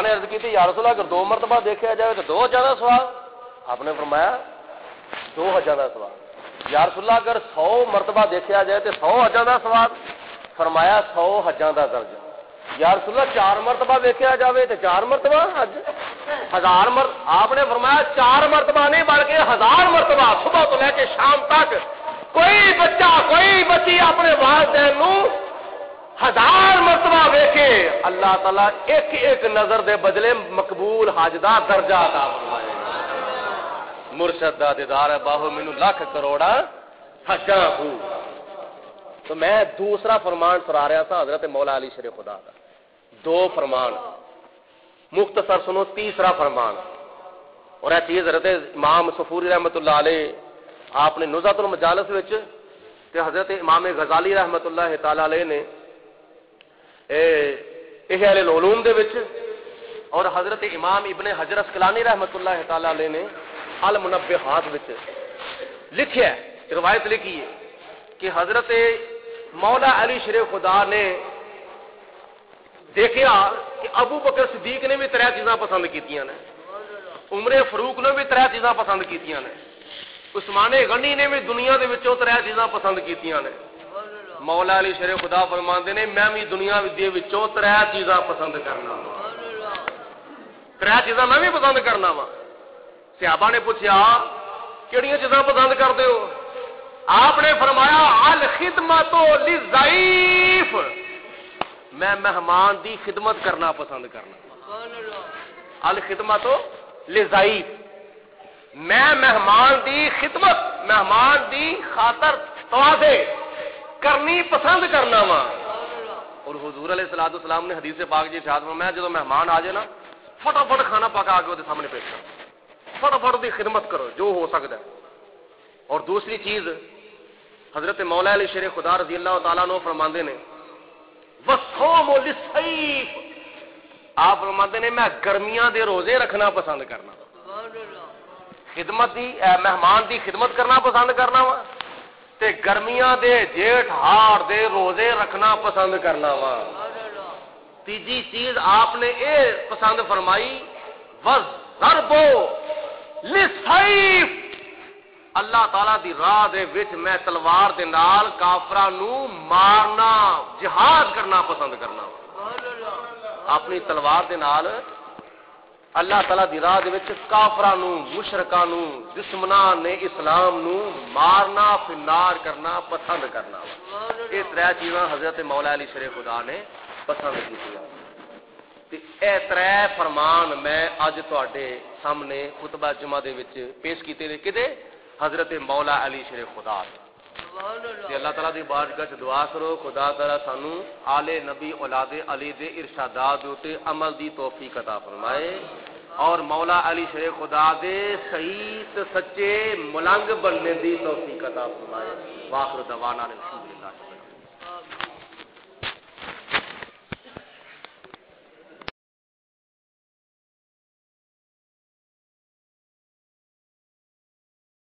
نے عرض کی تھی یا رسول اللہ اگر 2 مرتبہ دیکھا جائے تو 2 زیادہ ثواب آپ نے فرمایا 2 زیادہ ثواب یا رسول اللہ اگر 100 مرتبہ دیکھا جائے تو 100 زیادہ ثواب فرمایا 100 حجاں دا درجہ یا رسول اللہ 4 مرتبہ دیکھا جائے تو 4 مرتبہ حج 1000 آپ نے فرمایا 4 مرتبہ نہیں بلکہ 1000 مرتبہ صبح تو لے کے شام تک کوئی بچہ کوئی بچی اپنے والدین نو 1000 مرتبہ ویکھے اللہ تعالیٰ ایک ایک نظر دے بدلے مقبول حج دا درجہ عطا فرمائے مرشد دا دیدار ہے باہو مینوں لکھ کروڑا حجاں ہو تو میں دوسرا فرمان سنا رہا تھا حضرت مولا علی شیر خدا کا 2 فرمان مختصر سنو تیسرا فرمان اور یہ چیز حضرت امام صفوری رحمت اللہ علیہ آپ نے نزہۃ المجالس وچ تے حضرت امام غزالی رحمت اللہ تعالی علیہ نے احیاء العلوم دے وچ اور حضرت امام ابن حجر اسقلانی رحمت اللہ تعالی علیہ نے المنبہات وچ لکھیا ہے روایت لکھی ہے کہ حضرت مولا علی شیر خدا نے دیکھا کہ ابو بکر صدیق نے بھی 3 چیزاں پسند کیتیاں نے عمر فاروق نے بھی 3 چیزاں پسند کیتیاں نے، عثمان غنی نے بھی دنیا دے وچوں 3 چیزاں پسند کیتیاں نے۔ مولا علی شیر خدا فرماندے نے میں بھی دنیا دے وچوں 3 چیزاں پسند کرنا وا، 3 چیزاں میں بھی پسند کرنا وا۔ صحابہ نے پوچھا کیڑیاں چیزاں پسند کرتے ہو؟ آپ نے فرمایا الخدمت للضعیف، میں مہمان دی خدمت کرنا پسند کرنا۔ الخدمت للضعیف، میں مہمان دی خدمت، مہمان دی خاطر توازے کرنی پسند کرنا وا۔ اور حضور علیہ الصلوۃ والسلام نے حدیث پاک جی ارشاد فرمایا جب مہمان آ جائے نا فٹافٹ کھانا پکا کے وہ سامنے پیش کرو، فٹافٹ دی خدمت کرو جو ہو سکتا ہے۔ اور دوسری چیز حضرت مولا علی شیر خدا رضی اللہ تعالیٰ عنہ فرماندے نے وصوم للسیف، آپ فرماندے نے میں گرمیاں دے روزے رکھنا پسند کرنا، خدمت دی مہمان دی خدمت کرنا پسند کرنا وا تے گرمیاں دے جیٹھ ہاڑ دے روزے رکھنا پسند کرنا وا۔ تیجی چیز آپ نے اے پسند فرمائی وَضَرْبُ لِلسَّيْفِ، اللہ تعالیٰ دی راہ دے وچ میں تلوار دے نال کافراں نو مارنا جہاد کرنا پسند کرنا، اپنی تلوار دے نال اللہ تعالیٰ دی راہ دے وچ کافراں نو مشرکاں نو دشمناں نے اسلام نو مارنا فنار کرنا پسند کرنا۔ یہ 3 چیزاں حضرت مولا علی شیر خدا نے پسند کیتیاں تے اے 3 فرمان میں اج تواڈے سامنے خطبہ جمعہ دے وچ پیش کیتے نے کدے حضرت مولا علی شیر خدا تے اللہ تعالیٰ دی بارگاہ وچ دعا کرو خدا تعالیٰ سانو آل نبی اولاد علی دے ارشادات تے عمل دی توفیق عطا فرمائے اور مولا علی شیر خدا دے صحیح تے سچے ملنگ بننے دی توفیق عطا فرمائے۔ واخر دعوانا الحمدللہ۔